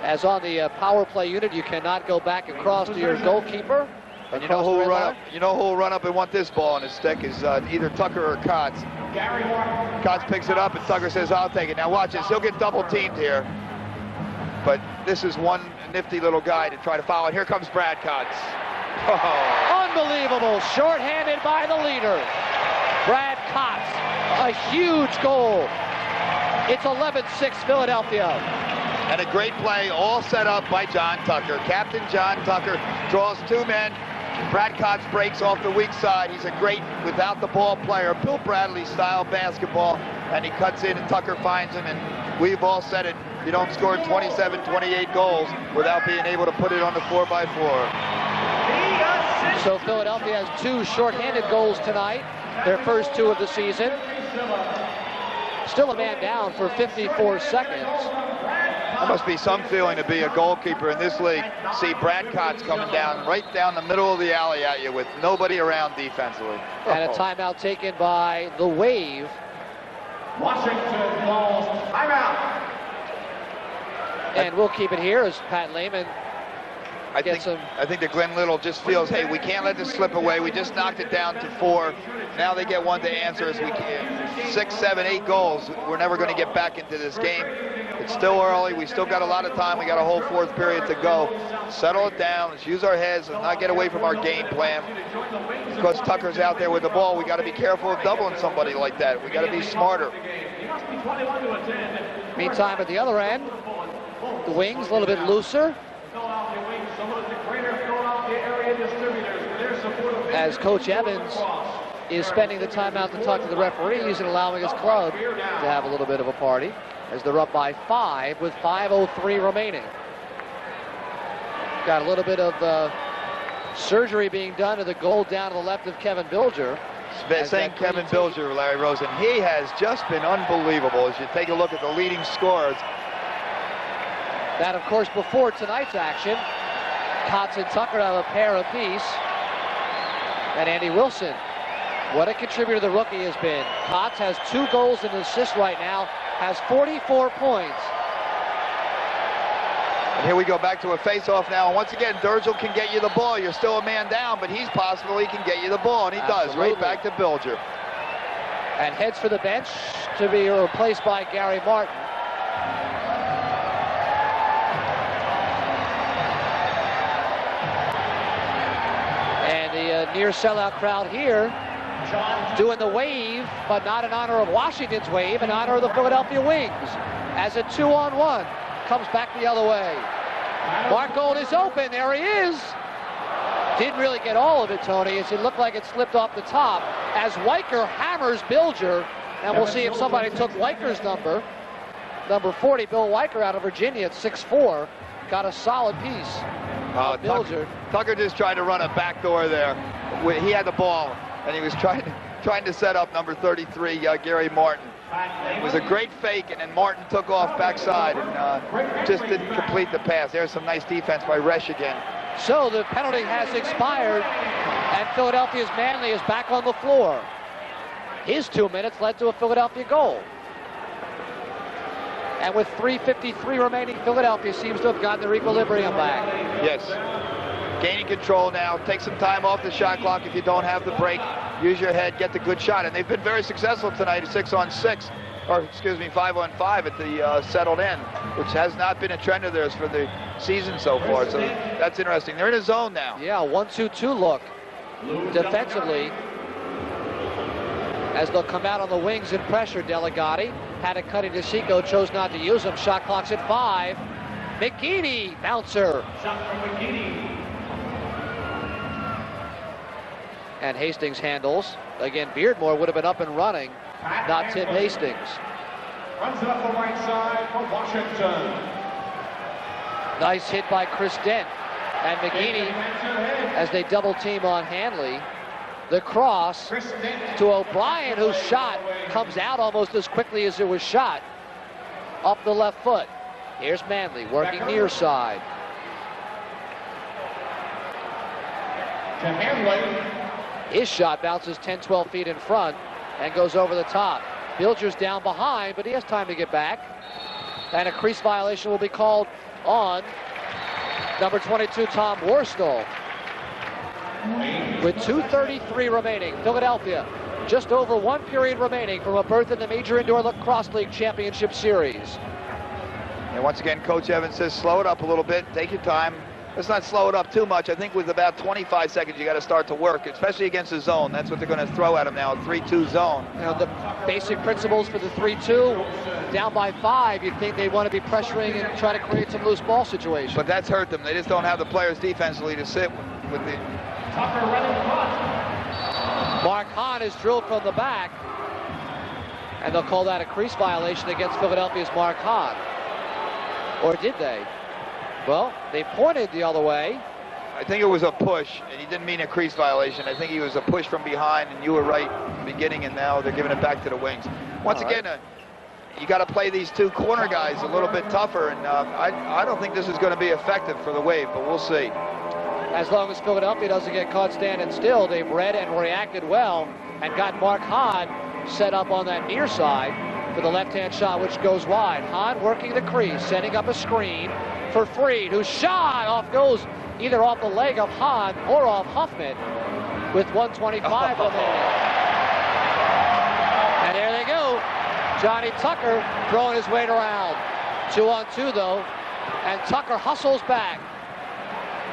as on the power play unit, you cannot go back across to your goalkeeper. And you know who will run up? You know who will run up and want this ball on his stick is either Tucker or Kotz. Kotz picks it up and Tucker says, "I'll take it." Now watch this. He'll get double teamed here. But this is one nifty little guy to try to follow. And here comes Brad Kotz. Oh. Unbelievable. Short-handed by the leader. Brad Kotz. A huge goal. It's 11-6 Philadelphia. And a great play, all set up by John Tucker. Captain John Tucker draws two men. Brad Kotz breaks off the weak side. He's a great without the ball player, Bill Bradley style basketball, and he cuts in and Tucker finds him, and we've all said it, you don't score 27, 28 goals without being able to put it on the 4x4. So Philadelphia has two short-handed goals tonight, their first two of the season. Still a man down for 54 seconds. That must be some feeling to be a goalkeeper in this league. See Brad Kotz coming down right down the middle of the alley at you with nobody around defensively. And a timeout taken by the Wave. Washington calls timeout. And we'll keep it here as Pat Lehman I think that Glenn Little just feels, hey, we can't let this slip away. We just knocked it down to 4. Now they get one to answer as we can. 6, 7, 8 goals. We're never going to get back into this game. It's still early. We still got a lot of time. We got a whole fourth period to go. Settle it down. Let's use our heads and not get away from our game plan. Because Tucker's out there with the ball, we got to be careful of doubling somebody like that. We got to be smarter. Meantime, at the other end, the Wings a little bit looser. As Coach Evans is spending the timeout to talk to the referees and allowing his club to have a little bit of a party as they're up by 5 with 5:03 remaining. Got a little bit of surgery being done to the goal down to the left of Kevin Bilger. Saying Kevin Bilger, Larry Rosen, he has just been unbelievable as you take a look at the leading scorers. That, of course, before tonight's action, Kotz and Tucker have a pair apiece. And Andy Wilson, what a contributor the rookie has been. Kotz has 2 goals and an assist right now, has 44 points. And here we go back to a face-off now. And once again, Durgel can get you the ball. You're still a man down, but he's possible he can get you the ball, and he does, right back to Bilger. And heads for the bench to be replaced by Gary Martin. And the near sellout crowd here doing the wave, but not in honor of Washington's wave, in honor of the Philadelphia Wings. As a 2-on-1 comes back the other way. Mark Gold is open. There he is. Didn't really get all of it, Tony, as it looked like it slipped off the top. As Weicker hammers Bilger, and we'll see if somebody took Weicker's number. Number 40, Bill Weicker out of Virginia at 6'4", got a solid piece. Bilger. Tucker just tried to run a backdoor there. He had the ball, and he was trying to set up number 33, Gary Martin. It was a great fake, and then Martin took off backside and just didn't complete the pass. There's some nice defense by Resch again. So the penalty has expired, and Philadelphia's Manley is back on the floor. His 2 minutes led to a Philadelphia goal. And with 3:53 remaining, Philadelphia seems to have gotten their equilibrium back. Yes. Gaining control now. Take some time off the shot clock if you don't have the break. Use your head, get the good shot. And they've been very successful tonight at 6-on-6, or excuse me, 5-on-5 at the settled end, which has not been a trend of theirs for the season so far. So that's interesting. They're in a zone now. Yeah, 1-2-2 look defensively as they'll come out on the wings and pressure. Delegati had it cut into Seco, chose not to use them. Shot clock's at 5. McGeady, bouncer. Shot from McGeady. And Hastings handles. Again, Beardmore would have been up and running, not Tim Hastings. Runs it up the right side for Washington. Nice hit by Chris Dent. And McGeady, as they double team on Hanley, the cross to O'Brien, whose shot comes out almost as quickly as it was shot, up the left foot. Here's Manley working near side. To Hanley. His shot bounces 10-12 feet in front and goes over the top. Bilger's down behind, but he has time to get back. And a crease violation will be called on number 22, Tom Worstel. With 2:33 remaining, Philadelphia just over 1 period remaining from a berth in the Major Indoor Lacrosse League Championship Series. And once again, Coach Evans says slow it up a little bit, take your time. Let's not slow it up too much. I think with about 25 seconds, you got to start to work, especially against the zone. That's what they're going to throw at them now, a 3-2 zone. You know, the basic principles for the 3-2, down by 5, you'd think they want to be pressuring and try to create some loose ball situations. But that's hurt them. They just don't have the players defensively to sit with the... Mark Hahn is drilled from the back, and they'll call that a crease violation against Philadelphia's Mark Hahn. Or did they? Well, they pointed the other way. I think it was a push, and he didn't mean a crease violation. I think he was a push from behind, and you were right in the beginning, and now they're giving it back to the wings. Once again, you got to play these two corner guys a little bit tougher, and I don't think this is going to be effective for the Wave, but we'll see. As long as Philadelphia doesn't get caught standing still, they've read and reacted well and got Mark Hahn set up on that near side for the left-hand shot, which goes wide. Hahn working the crease, setting up a screen for Freed, whose shot goes either off the leg of Hahn or off Huffman with 1:25 remaining. And there they go. Johnny Tucker throwing his weight around. 2-on-2 though, and Tucker hustles back.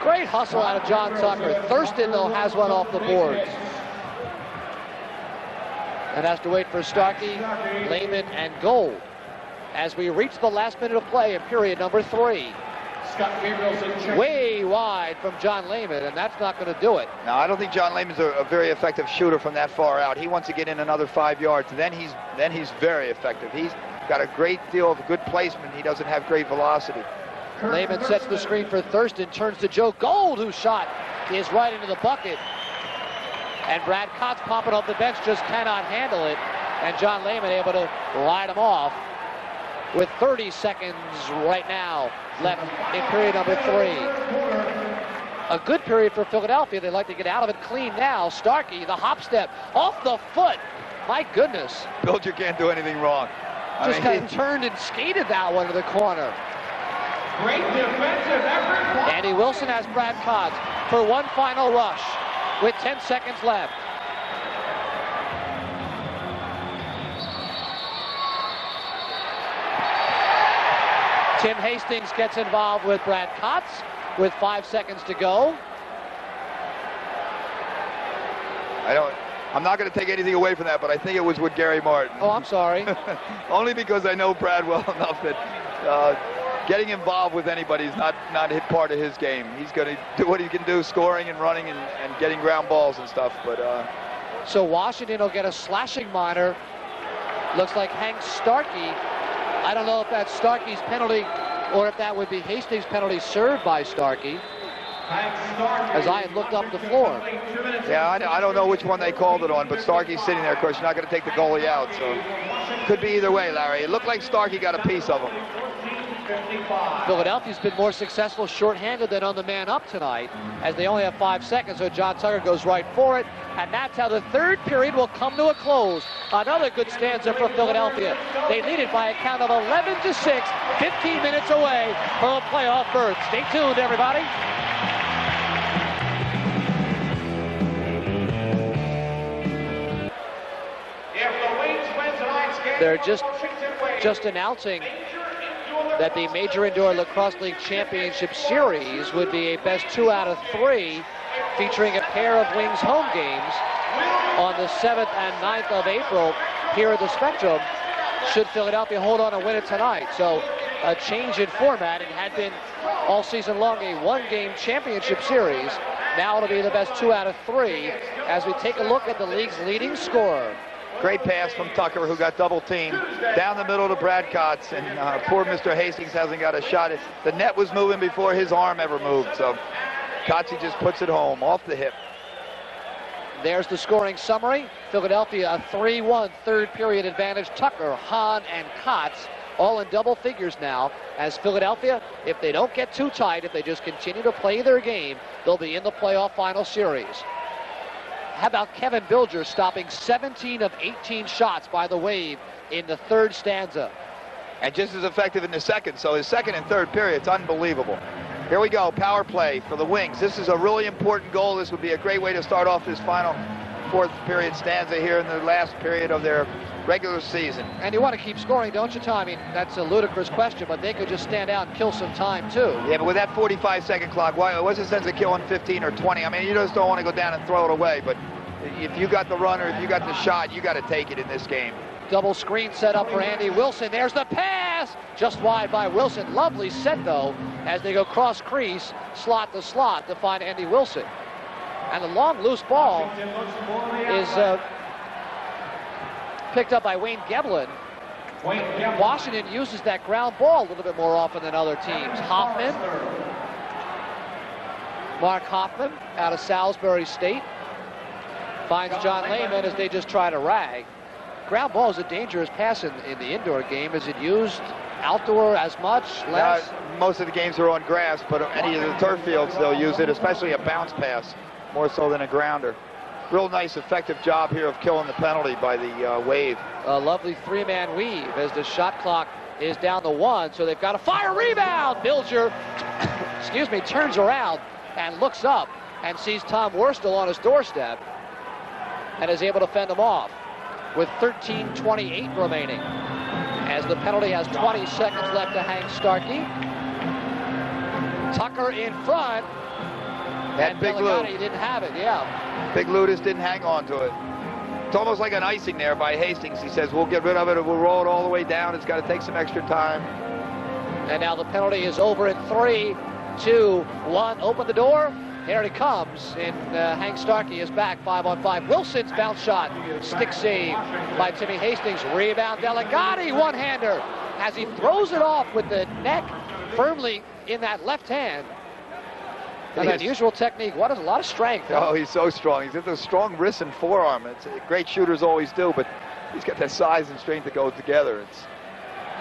Great hustle out of John Tucker. Thurston though has one off the boards. And has to wait for Starkey, Lehman, and Gold as we reach the last minute of play in period number 3. Way wide from John Lehman, and that's not going to do it. No, I don't think John Lehman's a very effective shooter from that far out. He wants to get in another 5 yards. Then he's very effective. He's got a great deal of good placement. He doesn't have great velocity. Lehman sets the screen for Thurston, turns to Joe Gold, whose shot is right into the bucket. And Brad Kotz popping off the bench just cannot handle it. And John Lehman able to ride him off with 30 seconds right now left in period number 3. A good period for Philadelphia. They'd like to get out of it clean now. Starkey, the hop step, off the foot. My goodness. Bilger can't do anything wrong. Just kind of turned and skated that one to the corner. Great defensive effort. Andy Wilson has Brad Kotz for one final rush with 10 seconds left. Tim Hastings gets involved with Brad Kotz with 5 seconds to go. I'm not going to take anything away from that, but I think it was with Gary Martin. Oh, I'm sorry. Only because I know Brad well enough that getting involved with anybody is not part of his game. He's going to do what he can do, scoring and running and getting ground balls and stuff. But so Washington will get a slashing minor. Looks like Hank Starkey. I don't know if that's Starkey's penalty or if that would be Hastings' penalty served by Starkey, as I had looked up the floor. Yeah, I don't know which one they called it on, but Starkey's sitting there. Of course, you're not going to take the goalie out, so could be either way, Larry. It looked like Starkey got a piece of him. Philadelphia's been more successful shorthanded than on the man up tonight, as they only have 5 seconds, so John Tucker goes right for it, and that's how the third period will come to a close. Another good stanza for Philadelphia. They lead it by a count of 11-6, 15 minutes away from a playoff berth. Stay tuned, everybody. They're just announcing that the Major Indoor Lacrosse League Championship Series would be a best 2 out of 3, featuring a pair of Wings home games on the 7th and 9th of April here at the Spectrum, should Philadelphia hold on and win it tonight. So a change in format. It had been all season long a 1-game championship series. Now it'll be the best 2 out of 3 as we take a look at the league's leading scorer. Great pass from Tucker, who got double teamed down the middle to Brad Kotz, and poor Mr. Hastings hasn't got a shot. The net was moving before his arm ever moved, so Kotz just puts it home off the hip. There's the scoring summary. Philadelphia a 3-1 third period advantage. Tucker, Hahn, and Kotz all in double figures now, as Philadelphia, if they don't get too tight, if they just continue to play their game, they'll be in the playoff final series. How about Kevin Bilger stopping 17 of 18 shots by the Wave in the third stanza? And just as effective in the second, so his second and third period's unbelievable. Here we go, power play for the Wings. This is a really important goal. This would be a great way to start off this final fourth period stanza here in the last period of their regular season. And you want to keep scoring, don't you, Tom? I mean, that's a ludicrous question, but they could just stand out and kill some time, too. Yeah, but with that 45-second clock, what's the sense of killing 15 or 20? I mean, you just don't want to go down and throw it away, but if you got the runner, if you got the shot, you got to take it in this game. Double screen set up for Andy Wilson. There's the pass! Just wide by Wilson. Lovely set, though, as they go cross crease, slot to slot to find Andy Wilson. And the long loose ball is picked up by Wayne Gebelin. Washington uses that ground ball a little bit more often than other teams. Hoffman, Mark Hoffman out of Salisbury State, finds John Lehman as they just try to rag. Ground ball is a dangerous pass in the indoor game. Is it used outdoor as much, less? Most of the games are on grass, but any of the turf fields, they'll use it, especially a bounce pass, more so than a grounder. Real nice, effective job here of killing the penalty by the Wave. A lovely three-man weave as the shot clock is down to 1, so they've got a fire rebound. Bilger, excuse me, turns around and looks up and sees Tom Worstel on his doorstep and is able to fend him off with 13:28 remaining, as the penalty has 20 seconds left to Hank Starkey. Tucker in front, and Big Lou didn't have it, yeah. Big Lou just didn't hang on to it. It's almost like an icing there by Hastings. He says, we'll get rid of it, we'll roll it all the way down. It's got to take some extra time. And now the penalty is over in 3, 2, 1. Open the door. Here he comes, and Hank Starkey is back 5-on-5. Wilson's bounce shot, stick save by Timmy Hastings. Rebound, Delegati, one-hander, as he throws it off with the neck firmly in that left hand. An unusual technique. What is a lot of strength. Oh, he's so strong. He's got those strong wrists and forearm. It's great shooters always do, but he's got that size and strength that go together. It's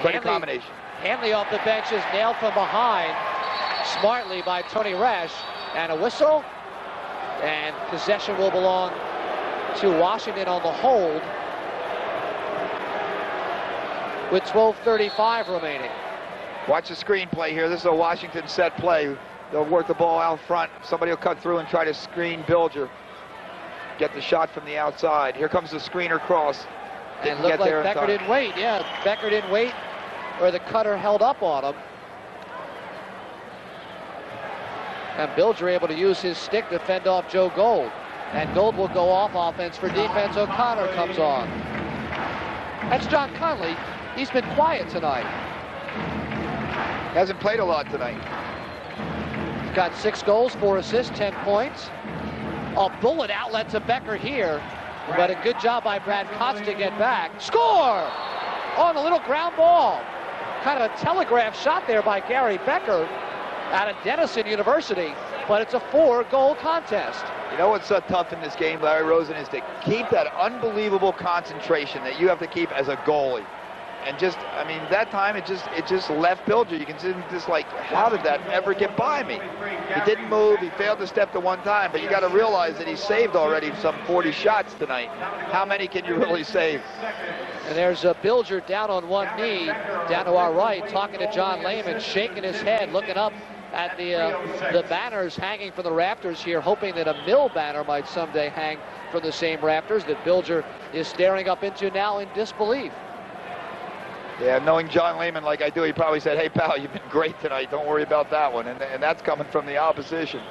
quite a combination. Hanley off the bench is nailed from behind smartly by Tony Resch. And a whistle, and possession will belong to Washington on the hold with 12:35 remaining. Watch the screen play here. This is a Washington set play. They'll work the ball out front. Somebody will cut through and try to screen Bilger. Get the shot from the outside. Here comes the screener cross. And looked like Becker didn't wait. Yeah, Becker didn't wait, or the cutter held up on him. And Bilger able to use his stick to fend off Joe Gold. And Gold will go off offense for defense. O'Connor comes on. That's John Conley. He's been quiet tonight. Hasn't played a lot tonight. He's got 6 goals, 4 assists, 10 points. A bullet outlet to Becker here. But a good job by Brad Kotz to get back. Score! On a little ground ball. Kind of a telegraph shot there by Gary Becker out of Denison University, but it's a 4-goal contest. You know what's so tough in this game, Larry Rosen, is to keep that unbelievable concentration that you have to keep as a goalie. And just, I mean, that time it just left Bilger. You can see him just like, how did that ever get by me? He didn't move, he failed to step to one time, but you got to realize that he saved already some 40 shots tonight. How many can you really save? And there's Bilger down on one knee, down to our right, talking to John Lehman, shaking his head, looking up at the banners hanging from the rafters here, hoping that a Mill banner might someday hang from the same rafters that Bilger is staring up into now in disbelief. Yeah, knowing John Lehman like I do, he probably said, hey, pal, you've been great tonight. Don't worry about that one. And that's coming from the opposition.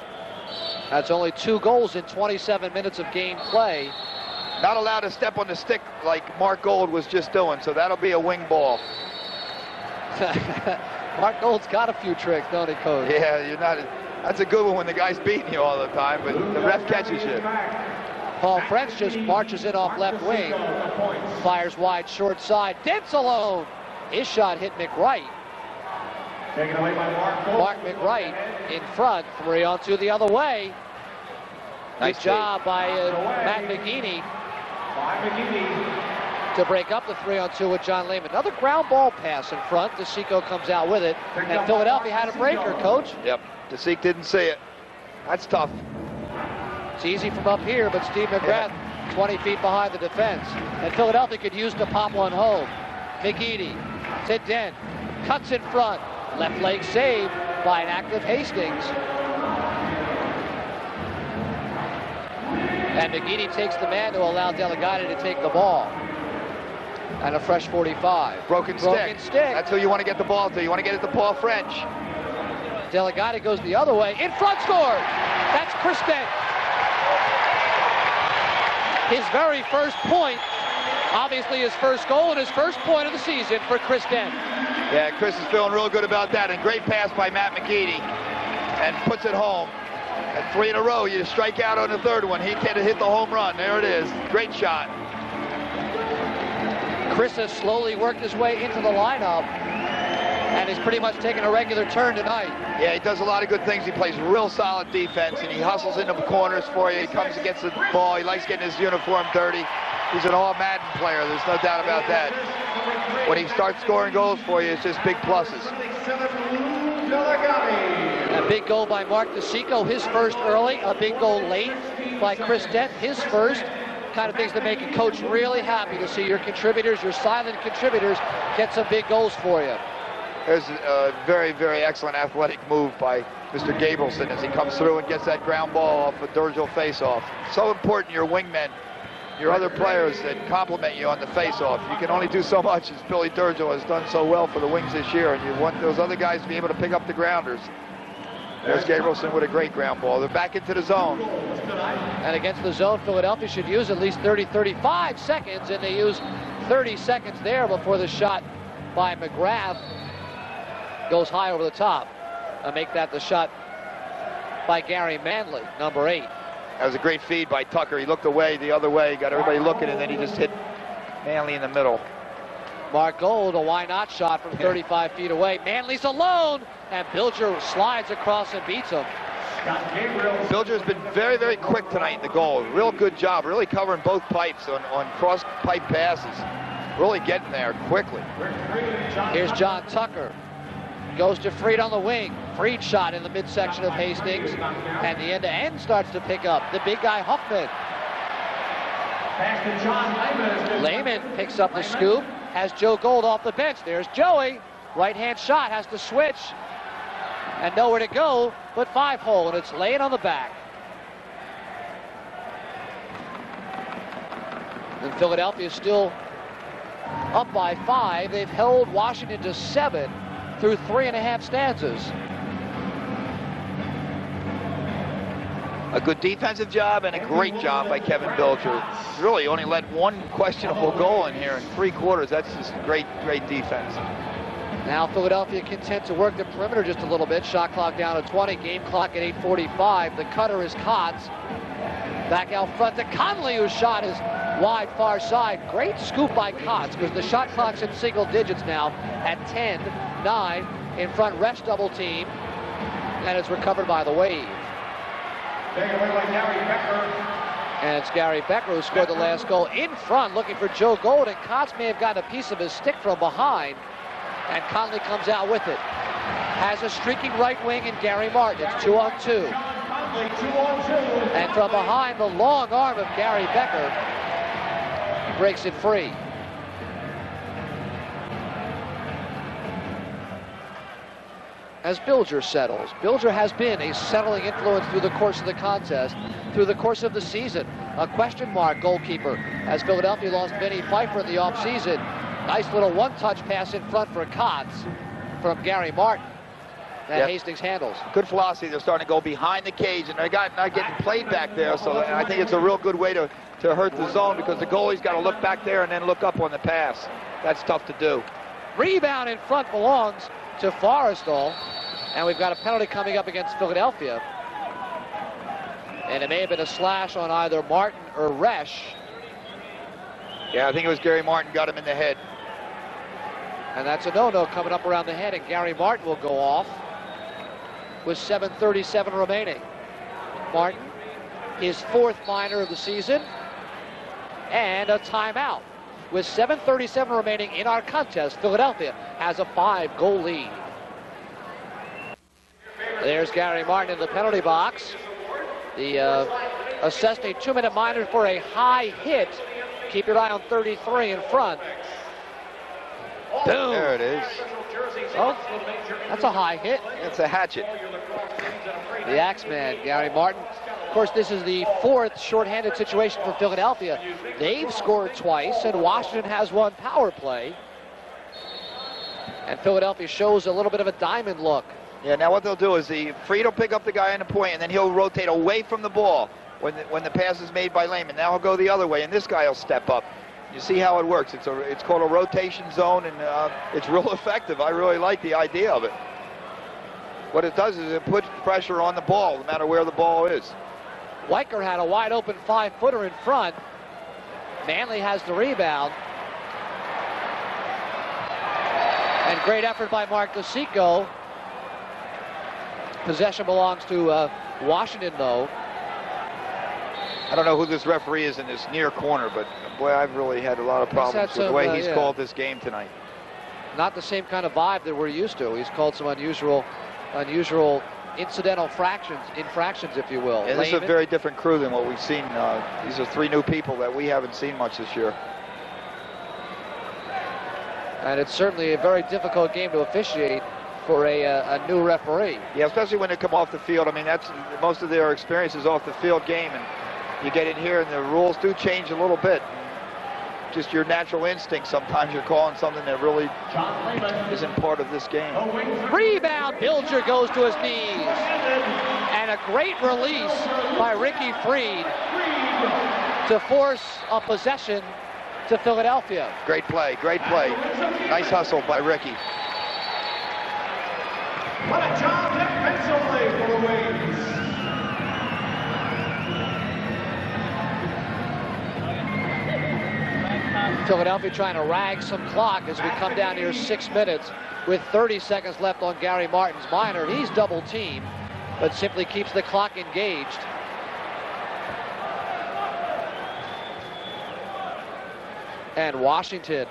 That's only 2 goals in 27 minutes of game play. Not allowed to step on the stick like Mark Gold was just doing, so that'll be a wing ball. Mark Gold's got a few tricks, don't he, Coach? Yeah, you're not. That's a good one when the guy's beating you all the time, but the ref catches you. Paul French just marches in off left wing, fires wide short side. Dents alone. His shot hit McWright. Taken away by Mark McWright in front, 3-on-2 the other way. Nice job by Matt McGeaney to break up the 3-on-2 with John Lehman. Another ground ball pass in front. DeSico comes out with it. And Philadelphia had a breaker, Coach. Yep, DeSico didn't see it. That's tough. It's easy from up here, but Steve McGrath 20 feet behind the defense. And Philadelphia could use to pop one home. McGeaney to Dent. Cuts in front. Left leg save by an active Hastings. And McGeady takes the man to allow Delegati to take the ball. And a fresh 45. Broken stick. That's who you want to get the ball to. You want to get it to Paul French. Delegati goes the other way. In front, scored! That's Chris Dent. His very first point. Obviously his first goal and his first point of the season for Chris Dent. Yeah, Chris is feeling real good about that. And great pass by Matt McGeady. And puts it home. And 3 in a row, you strike out on the third one. He can't hit the home run. There it is. Great shot. Chris has slowly worked his way into the lineup. And he's pretty much taken a regular turn tonight. Yeah, he does a lot of good things. He plays real solid defense, and he hustles into the corners for you. He comes and gets the ball. He likes getting his uniform dirty. He's an all-Madden player. There's no doubt about that. When he starts scoring goals for you, it's just big pluses. A big goal by Mark DeSico, his first early. A big goal late by Chris Dent, his first. Kind of things that make a coach really happy to see your contributors, your silent contributors, get some big goals for you. There's a very, very excellent athletic move by Mr. Gabrielson as he comes through and gets that ground ball off a Durgill face-off. So important, your wingmen, your other players that compliment you on the face-off. You can only do so much, as Billy Durgill has done so well for the Wings this year, and you want those other guys to be able to pick up the grounders. There's Gabrielson with a great ground ball. They're back into the zone. And against the zone, Philadelphia should use at least 30, 35 seconds, and they use 30 seconds there before the shot by McGrath goes high over the top. And make that the shot by Gary Manley, number 8. That was a great feed by Tucker. He looked away the other way, got everybody looking, and then he just hit Manley in the middle. Mark Gold, a why not shot from 35 feet away. Manley's alone, and Bilger slides across and beats him. Bilger's been very, very quick tonight in the goal. Real good job, really covering both pipes on cross-pipe passes. Really getting there quickly. Here's John Tucker. Goes to Freed on the wing. Freed shot in the midsection of Hastings. And the end-to-end starts to pick up. The big guy, Huffman. Lehman picks up the scoop. Has Joe Gold off the bench. There's Joey. Right-hand shot, has to switch. And nowhere to go but 5-hole, and it's laying on the back. And Philadelphia is still up by 5. They've held Washington to 7 through 3.5 stanzas. A good defensive job and a great job by Kevin Bilger. Really only let one questionable goal in here in 3 quarters. That's just great, great defense. Now Philadelphia content to work the perimeter just a little bit. Shot clock down to 20, game clock at 8:45. The cutter is Kotz. Back out front to Conley, whose shot is wide far side. Great scoop by Kotz, because the shot clock's in single digits now at 10, 9. In front, rest double team. And it's recovered by the Wave. Taken away by Gary Becker. And it's Gary Becker who scored the last goal in front, looking for Joe Gold, and Kotz may have gotten a piece of his stick from behind. And Conley comes out with it. Has a streaking right wing in Gary Martin. It's 2-on-2. And from behind, the long arm of Gary Becker breaks it free. As Bilger settles. Bilger has been a settling influence through the course of the contest, through the course of the season. A question mark goalkeeper, as Philadelphia lost Vinny Pfeiffer in the offseason. Nice little one-touch pass in front for Kotz from Gary Martin that Hastings handles. Good philosophy. They're starting to go behind the cage, and they're not getting played back there. So I think it's a real good way to hurt the zone, because the goalie's got to look back there and then look up on the pass. That's tough to do. Rebound in front belongs to Forrestal, and we've got a penalty coming up against Philadelphia. And it may have been a slash on either Martin or Resch. Yeah, I think it was Gary Martin got him in the head. And that's a no-no coming up around the head, and Gary Martin will go off with 7:37 remaining. Martin, his 4th minor of the season, and a timeout. With 7:37 remaining in our contest, Philadelphia has a 5-goal lead. There's Gary Martin in the penalty box. The assessed a 2-minute minor for a high hit. Keep your eye on 33 in front. Boom. There it is. Oh, that's a high hit. It's a hatchet. The Axeman, Gary Martin. Of course, this is the fourth shorthanded situation for Philadelphia. They've scored twice, and Washington has one power play. And Philadelphia shows a little bit of a diamond look. Yeah, now what they'll do is Fried will pick up the guy on the point, and then he'll rotate away from the ball when the pass is made by Lehman. Now he'll go the other way, and this guy will step up. You see how it works. It's called a rotation zone, and it's real effective. I really like the idea of it. What it does is it puts pressure on the ball, no matter where the ball is. Weicker had a wide open 5-footer in front. Manley has the rebound. And great effort by Mark Dosico. Possession belongs to Washington, though. I don't know who this referee is in this near corner, but boy, I've really had a lot of problems with the way he's called this game tonight. Not the same kind of vibe that we're used to. He's called some unusual incidental infractions, if you will. Yeah, this is a very different crew than what we've seen. These are 3 new people that we haven't seen much this year. And it's certainly a very difficult game to officiate for a new referee. Yeah, especially when they come off the field. I mean, that's most of their experience is off the field game, and you get in here and the rules do change a little bit. Just your natural instinct, sometimes you're calling something that really isn't part of this game. Rebound, Bilger goes to his knees. And a great release by Ricky Fried to force a possession to Philadelphia. Great play, great play. Nice hustle by Ricky. What a job defensively for the Wings. Philadelphia trying to rag some clock as we come down here 6 minutes with 30 seconds left on Gary Martin's minor. He's double teamed, but simply keeps the clock engaged. And Washington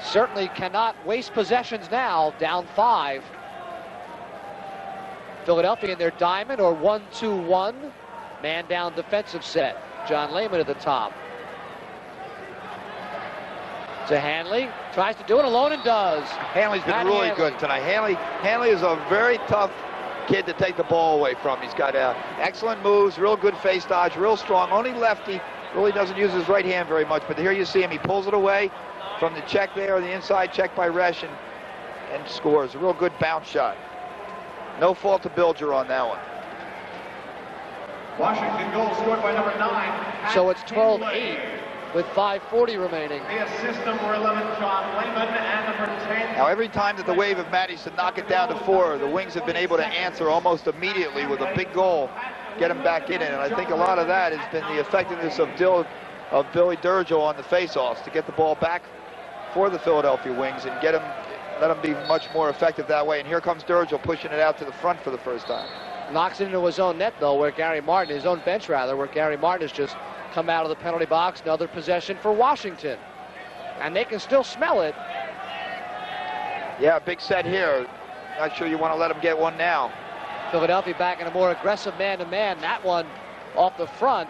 certainly cannot waste possessions now, down 5. Philadelphia in their diamond or 1-2-1. Man down defensive set. John Lehman at the top. To Hanley, tries to do it alone and does. Hanley's been really good tonight. Hanley is a very tough kid to take the ball away from. He's got excellent moves, real good face dodge, real strong. Only lefty, really doesn't use his right hand very much, but here you see him, he pulls it away from the check there, the inside check by Resch, and scores. A real good bounce shot. No fault to Bilger on that one. Washington goal scored by number 9. So it's 12-8 with 5:40 remaining. The assist number 11, John Lehman, and number 10. Now every time that the Wave have managed to knock it down to 4, the Wings have been able to answer almost immediately with a big goal, get them back in it. And I think a lot of that has been the effectiveness of Billy Durgel on the face-offs to get the ball back for the Philadelphia Wings and let them be much more effective that way. And here comes Durgel pushing it out to the front for the first time. Knocks it into his own net, though, where Gary Martin, his own bench rather, where Gary Martin has just come out of the penalty box. Another possession for Washington. And they can still smell it. Yeah, big set here. Not sure you want to let them get one now. Philadelphia back in a more aggressive man-to-man. That one off the front.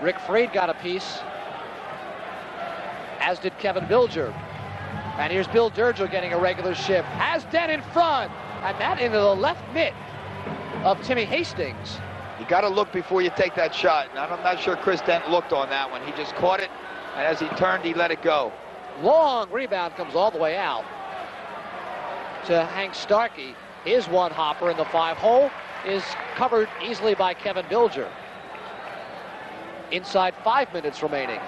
Rick Fried got a piece, as did Kevin Bilger. And here's Bill Durgel getting a regular shift. Has Dent in front, and that into the left mitt of Timmy Hastings. You got to look before you take that shot. And I'm not sure Chris Dent looked on that one. He just caught it, and as he turned, he let it go. Long rebound comes all the way out to Hank Starkey. His one hopper in the 5-hole is covered easily by Kevin Bilger. Inside 5 minutes remaining.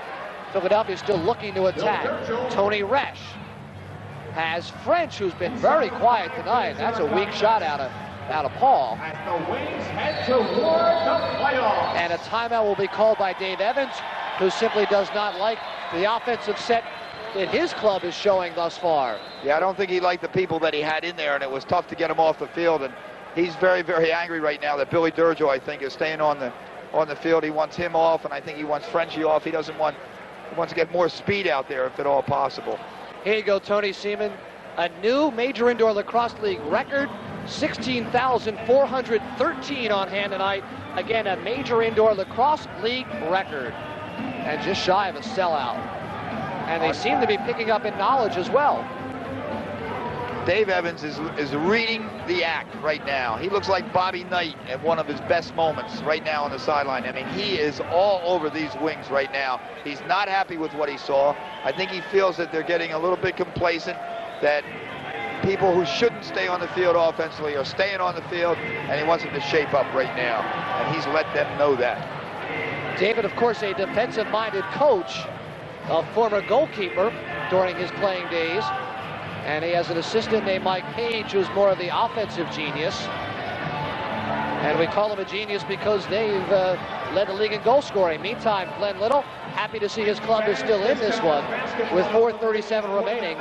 Philadelphia still looking to attack. Tony Resch has French, who's been very quiet tonight. That's a weak shot out of Paul. And the Wings head toward the playoffs. And a timeout will be called by Dave Evans, who simply does not like the offensive set that his club is showing thus far. Yeah, I don't think he liked the people that he had in there, and it was tough to get him off the field. And he's very, very angry right now that Billy Durgel, I think, is staying on the field. He wants him off, and I think he wants Frenchie off. He wants to get more speed out there if at all possible. Here you go, Tony Seaman. A new Major Indoor Lacrosse League record, 16,413 on hand tonight. Again, a Major Indoor Lacrosse League record. And just shy of a sellout. And they seem to be picking up in knowledge as well. Dave Evans is reading the act right now. He looks like Bobby Knight at one of his best moments right now on the sideline. I mean, he is all over these Wings right now. He's not happy with what he saw. I think he feels that they're getting a little bit complacent, that people who shouldn't stay on the field offensively are staying on the field, and he wants them to shape up right now, and he's let them know that. David, of course, a defensive-minded coach, a former goalkeeper during his playing days, and he has an assistant named Mike Page, who's more of the offensive genius. And we call him a genius because they've led the league in goal scoring. Meantime, Glenn Little, happy to see his club is still in this one with 4:37 remaining.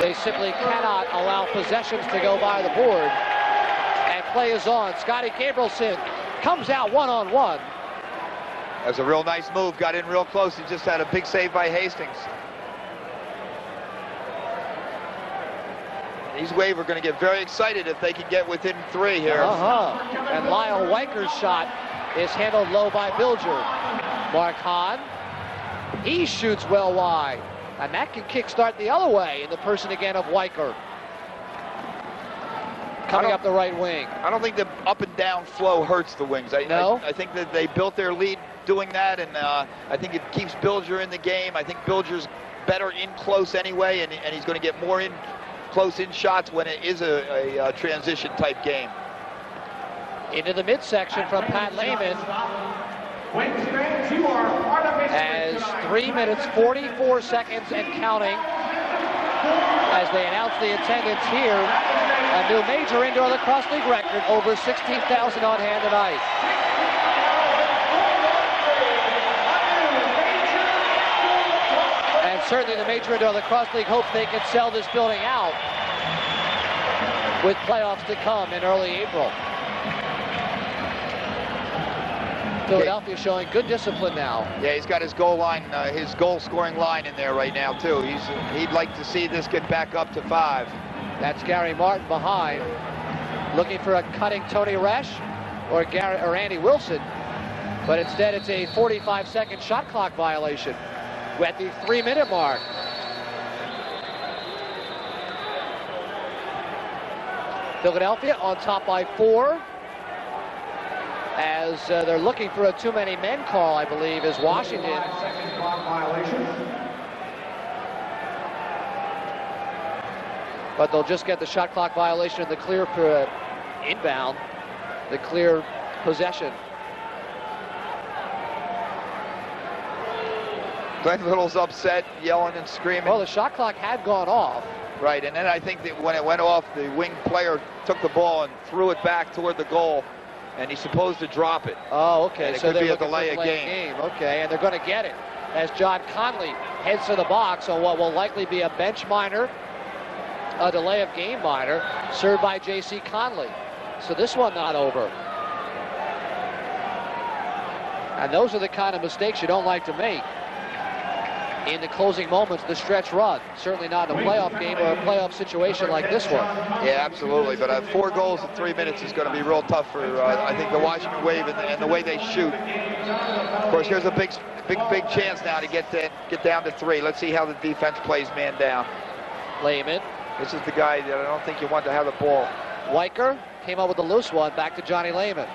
They simply cannot allow possessions to go by the board. And play is on. Scotty Gabrielson comes out one-on-one. That's a real nice move. Got in real close. He just had a big save by Hastings. These Wave are going to get very excited if they can get within 3 here. And Lyle Weiker's shot is handled low by Bilger. Mark Hahn, he shoots well wide. And that can kickstart the other way in the person again of Weiker. Coming up the right wing. I don't think the up and down flow hurts the Wings. I think that they built their lead doing that, and I think it keeps Bilger in the game. I think Bilger's better in close anyway, and he's going to get more in close in shots when it is a transition type game. Into the midsection from Pat Lehman. As 3 minutes, 44 seconds and counting as they announce the attendance here. A new major indoor lacrosse league record, over 16,000 on hand tonight. And certainly the major indoor lacrosse league hopes they can sell this building out with playoffs to come in early April. Philadelphia showing good discipline now. Yeah, he's got his goal line, his goal-scoring line in there right now too. He'd like to see this get back up to 5. That's Gary Martin behind, looking for a cutting Tony Resch or Andy Wilson, but instead it's a 45-second shot clock violation at the 3-minute mark. Philadelphia on top by 4. As they're looking for a too many men call, I believe, is Washington. But they'll just get the shot clock violation and the clear for inbound, the clear possession. Glenn Little's upset, yelling and screaming. Well, the shot clock had gone off. Right, and then I think that when it went off, the wing player took the ball and threw it back toward the goal. And he's supposed to drop it. Oh, okay. So they're looking for a delay of game. Okay, and they're going to get it as John Conley heads to the box on what will likely be a bench minor, a delay of game minor, served by J.C. Conley. So this one not over. And those are the kind of mistakes you don't like to make in the closing moments, the stretch run. Certainly not in a playoff game or a playoff situation like this one. Yeah, absolutely. But 4 goals in 3 minutes is going to be real tough for, I think, the Washington Wave and the way they shoot. Of course, here's a big chance now to get down to 3. Let's see how the defense plays man down. Lehman. This is the guy that I don't think you want to have the ball. Weiker came up with a loose one, back to Johnny Lehman.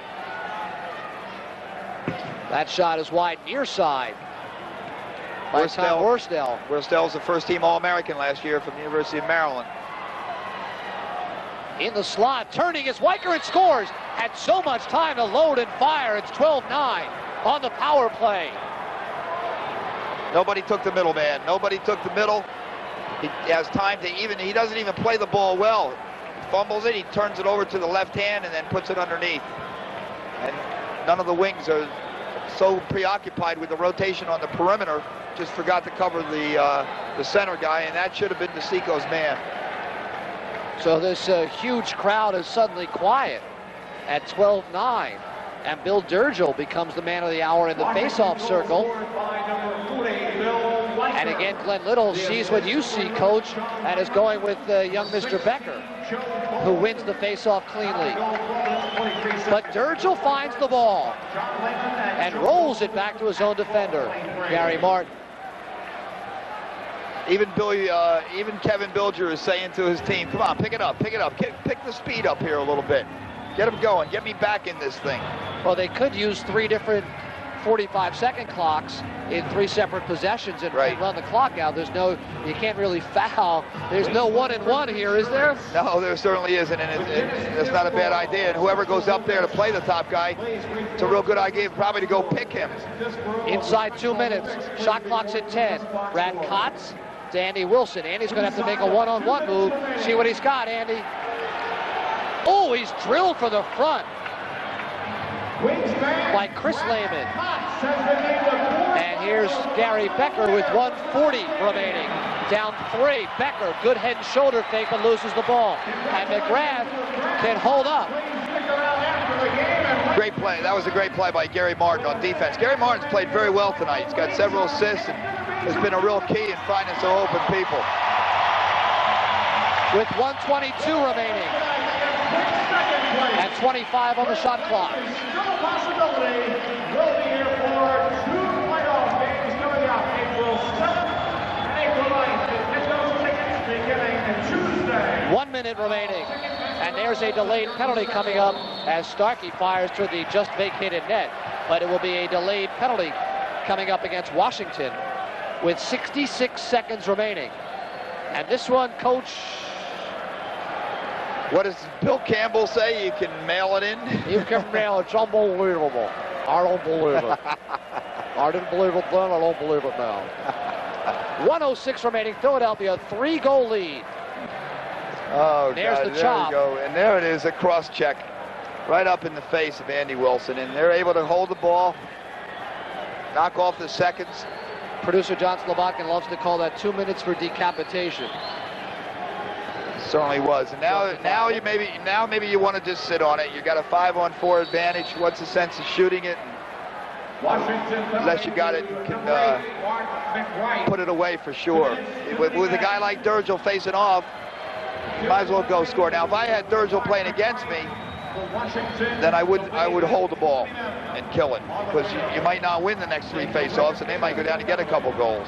That shot is wide near side. By Tom Worsdell. Worsdell's the first-team All-American last year from the University of Maryland. In the slot, turning is Weiker and scores. Had so much time to load and fire. It's 12-9 on the power play. Nobody took the middle, man. Nobody took the middle. He has time to he doesn't even play the ball well. He fumbles it, he turns it over to the left hand and then puts it underneath. And none of the Wings are so preoccupied with the rotation on the perimeter, just forgot to cover the center guy, and that should have been DeSico's man. So this huge crowd is suddenly quiet at 12-9, and Bill Durgill becomes the man of the hour in the face-off circle. And again, Glenn Little sees what you see, Coach, and is going with young Mr. Becker, who wins the face-off cleanly. But Durgill finds the ball and rolls it back to his own defender, Gary Martin. Even Kevin Bilger is saying to his team, come on, pick it up, pick the speed up here a little bit. Get him going, get me back in this thing. Well, they could use 3 different 45-second clocks in 3 separate possessions and run the clock out. You can't really foul. There's no 1-and-1 here, is there? No, there certainly isn't, and it's not a bad idea. And whoever goes up there to play the top guy, it's a real good idea probably to go pick him. Inside 2 minutes, shot clock's at 10. Brad Kotz to Andy Wilson. Andy's going to have to make a one-on-one move. See what he's got, Andy. Oh, he's drilled for the front by Chris Lehman. And here's Gary Becker with 1:40 remaining. Down 3. Becker, good head and shoulder fake, but loses the ball. And McGrath can hold up. Great play. That was a great play by Gary Martin on defense. Gary Martin's played very well tonight. He's got several assists and has been a real key in finding some open people. With 1:22 remaining. And 25 on the shot clock. Still a possibility. We'll be here for 2 playoff games coming up April 7th and April 9th. Get those tickets beginning Tuesday. 1 minute remaining. And there's a delayed penalty coming up as Starkey fires toward the just vacated net. But it will be a delayed penalty coming up against Washington with 66 seconds remaining. And this one, Coach... What does Bill Campbell say? You can mail it in? You can mail it. It's unbelievable. I don't believe it. I didn't believe it then. I don't believe it now. 1:06 remaining. Philadelphia, 3-goal lead. Oh, there's God, the there chop. we go. And there it is, a cross check right up in the face of Andy Wilson. And they're able to hold the ball, knock off the seconds. Producer John Slobodkin loves to call that 2 minutes for decapitation. Certainly was. And now maybe you want to just sit on it. You got a 5-on-4 advantage. What's the sense of shooting it? Unless you got it, you can put it away for sure. With a guy like Durgel facing off, you might as well go score. Now, if I had Durgel playing against me, then I would hold the ball and kill it, because you might not win the next 3 face-offs, and they might go down and get a couple goals.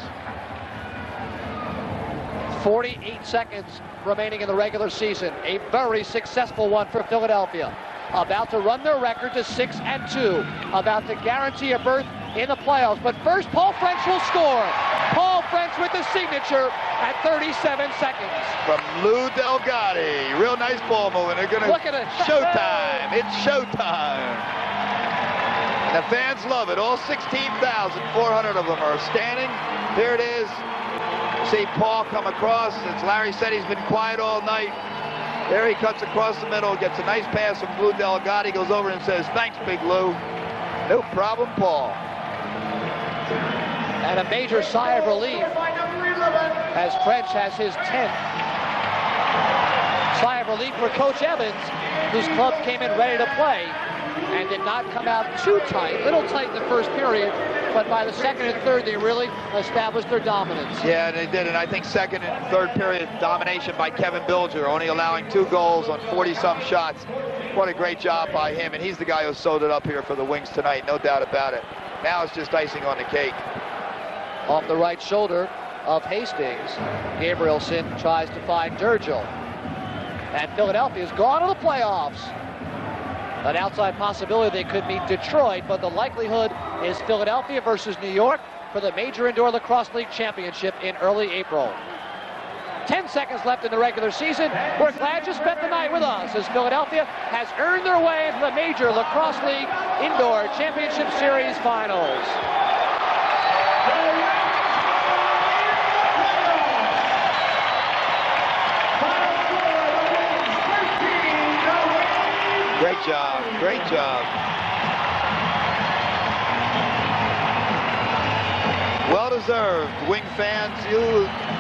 48 seconds remaining in the regular season. A very successful one for Philadelphia. About to run their record to 6-2. About to guarantee a berth in the playoffs. But first, Paul French will score. Paul French with the signature at 37 seconds. From Lou Delgatti. Real nice ball moving. They're going to... Look at it. Showtime. It's showtime. The fans love it. All 16,400 of them are standing. Here it is. See Paul come across. As Larry said, he's been quiet all night. There he cuts across the middle, gets a nice pass from Lou Delgatti, goes over and says, thanks, Big Lou. No problem, Paul. And a major sigh of relief as French has his 10th. Sigh of relief for Coach Evans, whose club came in ready to play and did not come out too tight. Little tight in the first period, but by the second and third, they really established their dominance. Yeah, they did, and I think second and third period domination by Kevin Bilger, only allowing 2 goals on 40-some shots. What a great job by him, and he's the guy who sewed it up here for the Wings tonight, no doubt about it. Now it's just icing on the cake. Off the right shoulder of Hastings, Gabrielson tries to find Durgel. And Philadelphia's gone to the playoffs. An outside possibility they could meet Detroit, but the likelihood is Philadelphia versus New York for the Major Indoor Lacrosse League Championship in early April. 10 seconds left in the regular season. We're glad you spent the night with us as Philadelphia has earned their way into the Major Lacrosse League Indoor Championship Series Finals. Great job, great job. Well deserved, Wing fans. You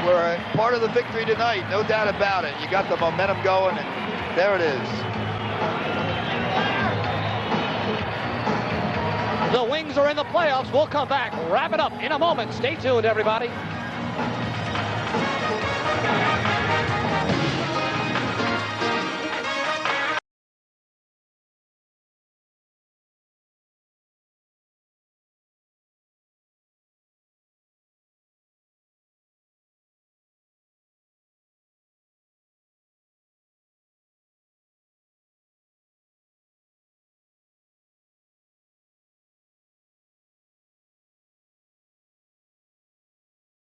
were a part of the victory tonight, no doubt about it. You got the momentum going, and there it is. The Wings are in the playoffs. We'll come back, wrap it up in a moment. Stay tuned, everybody.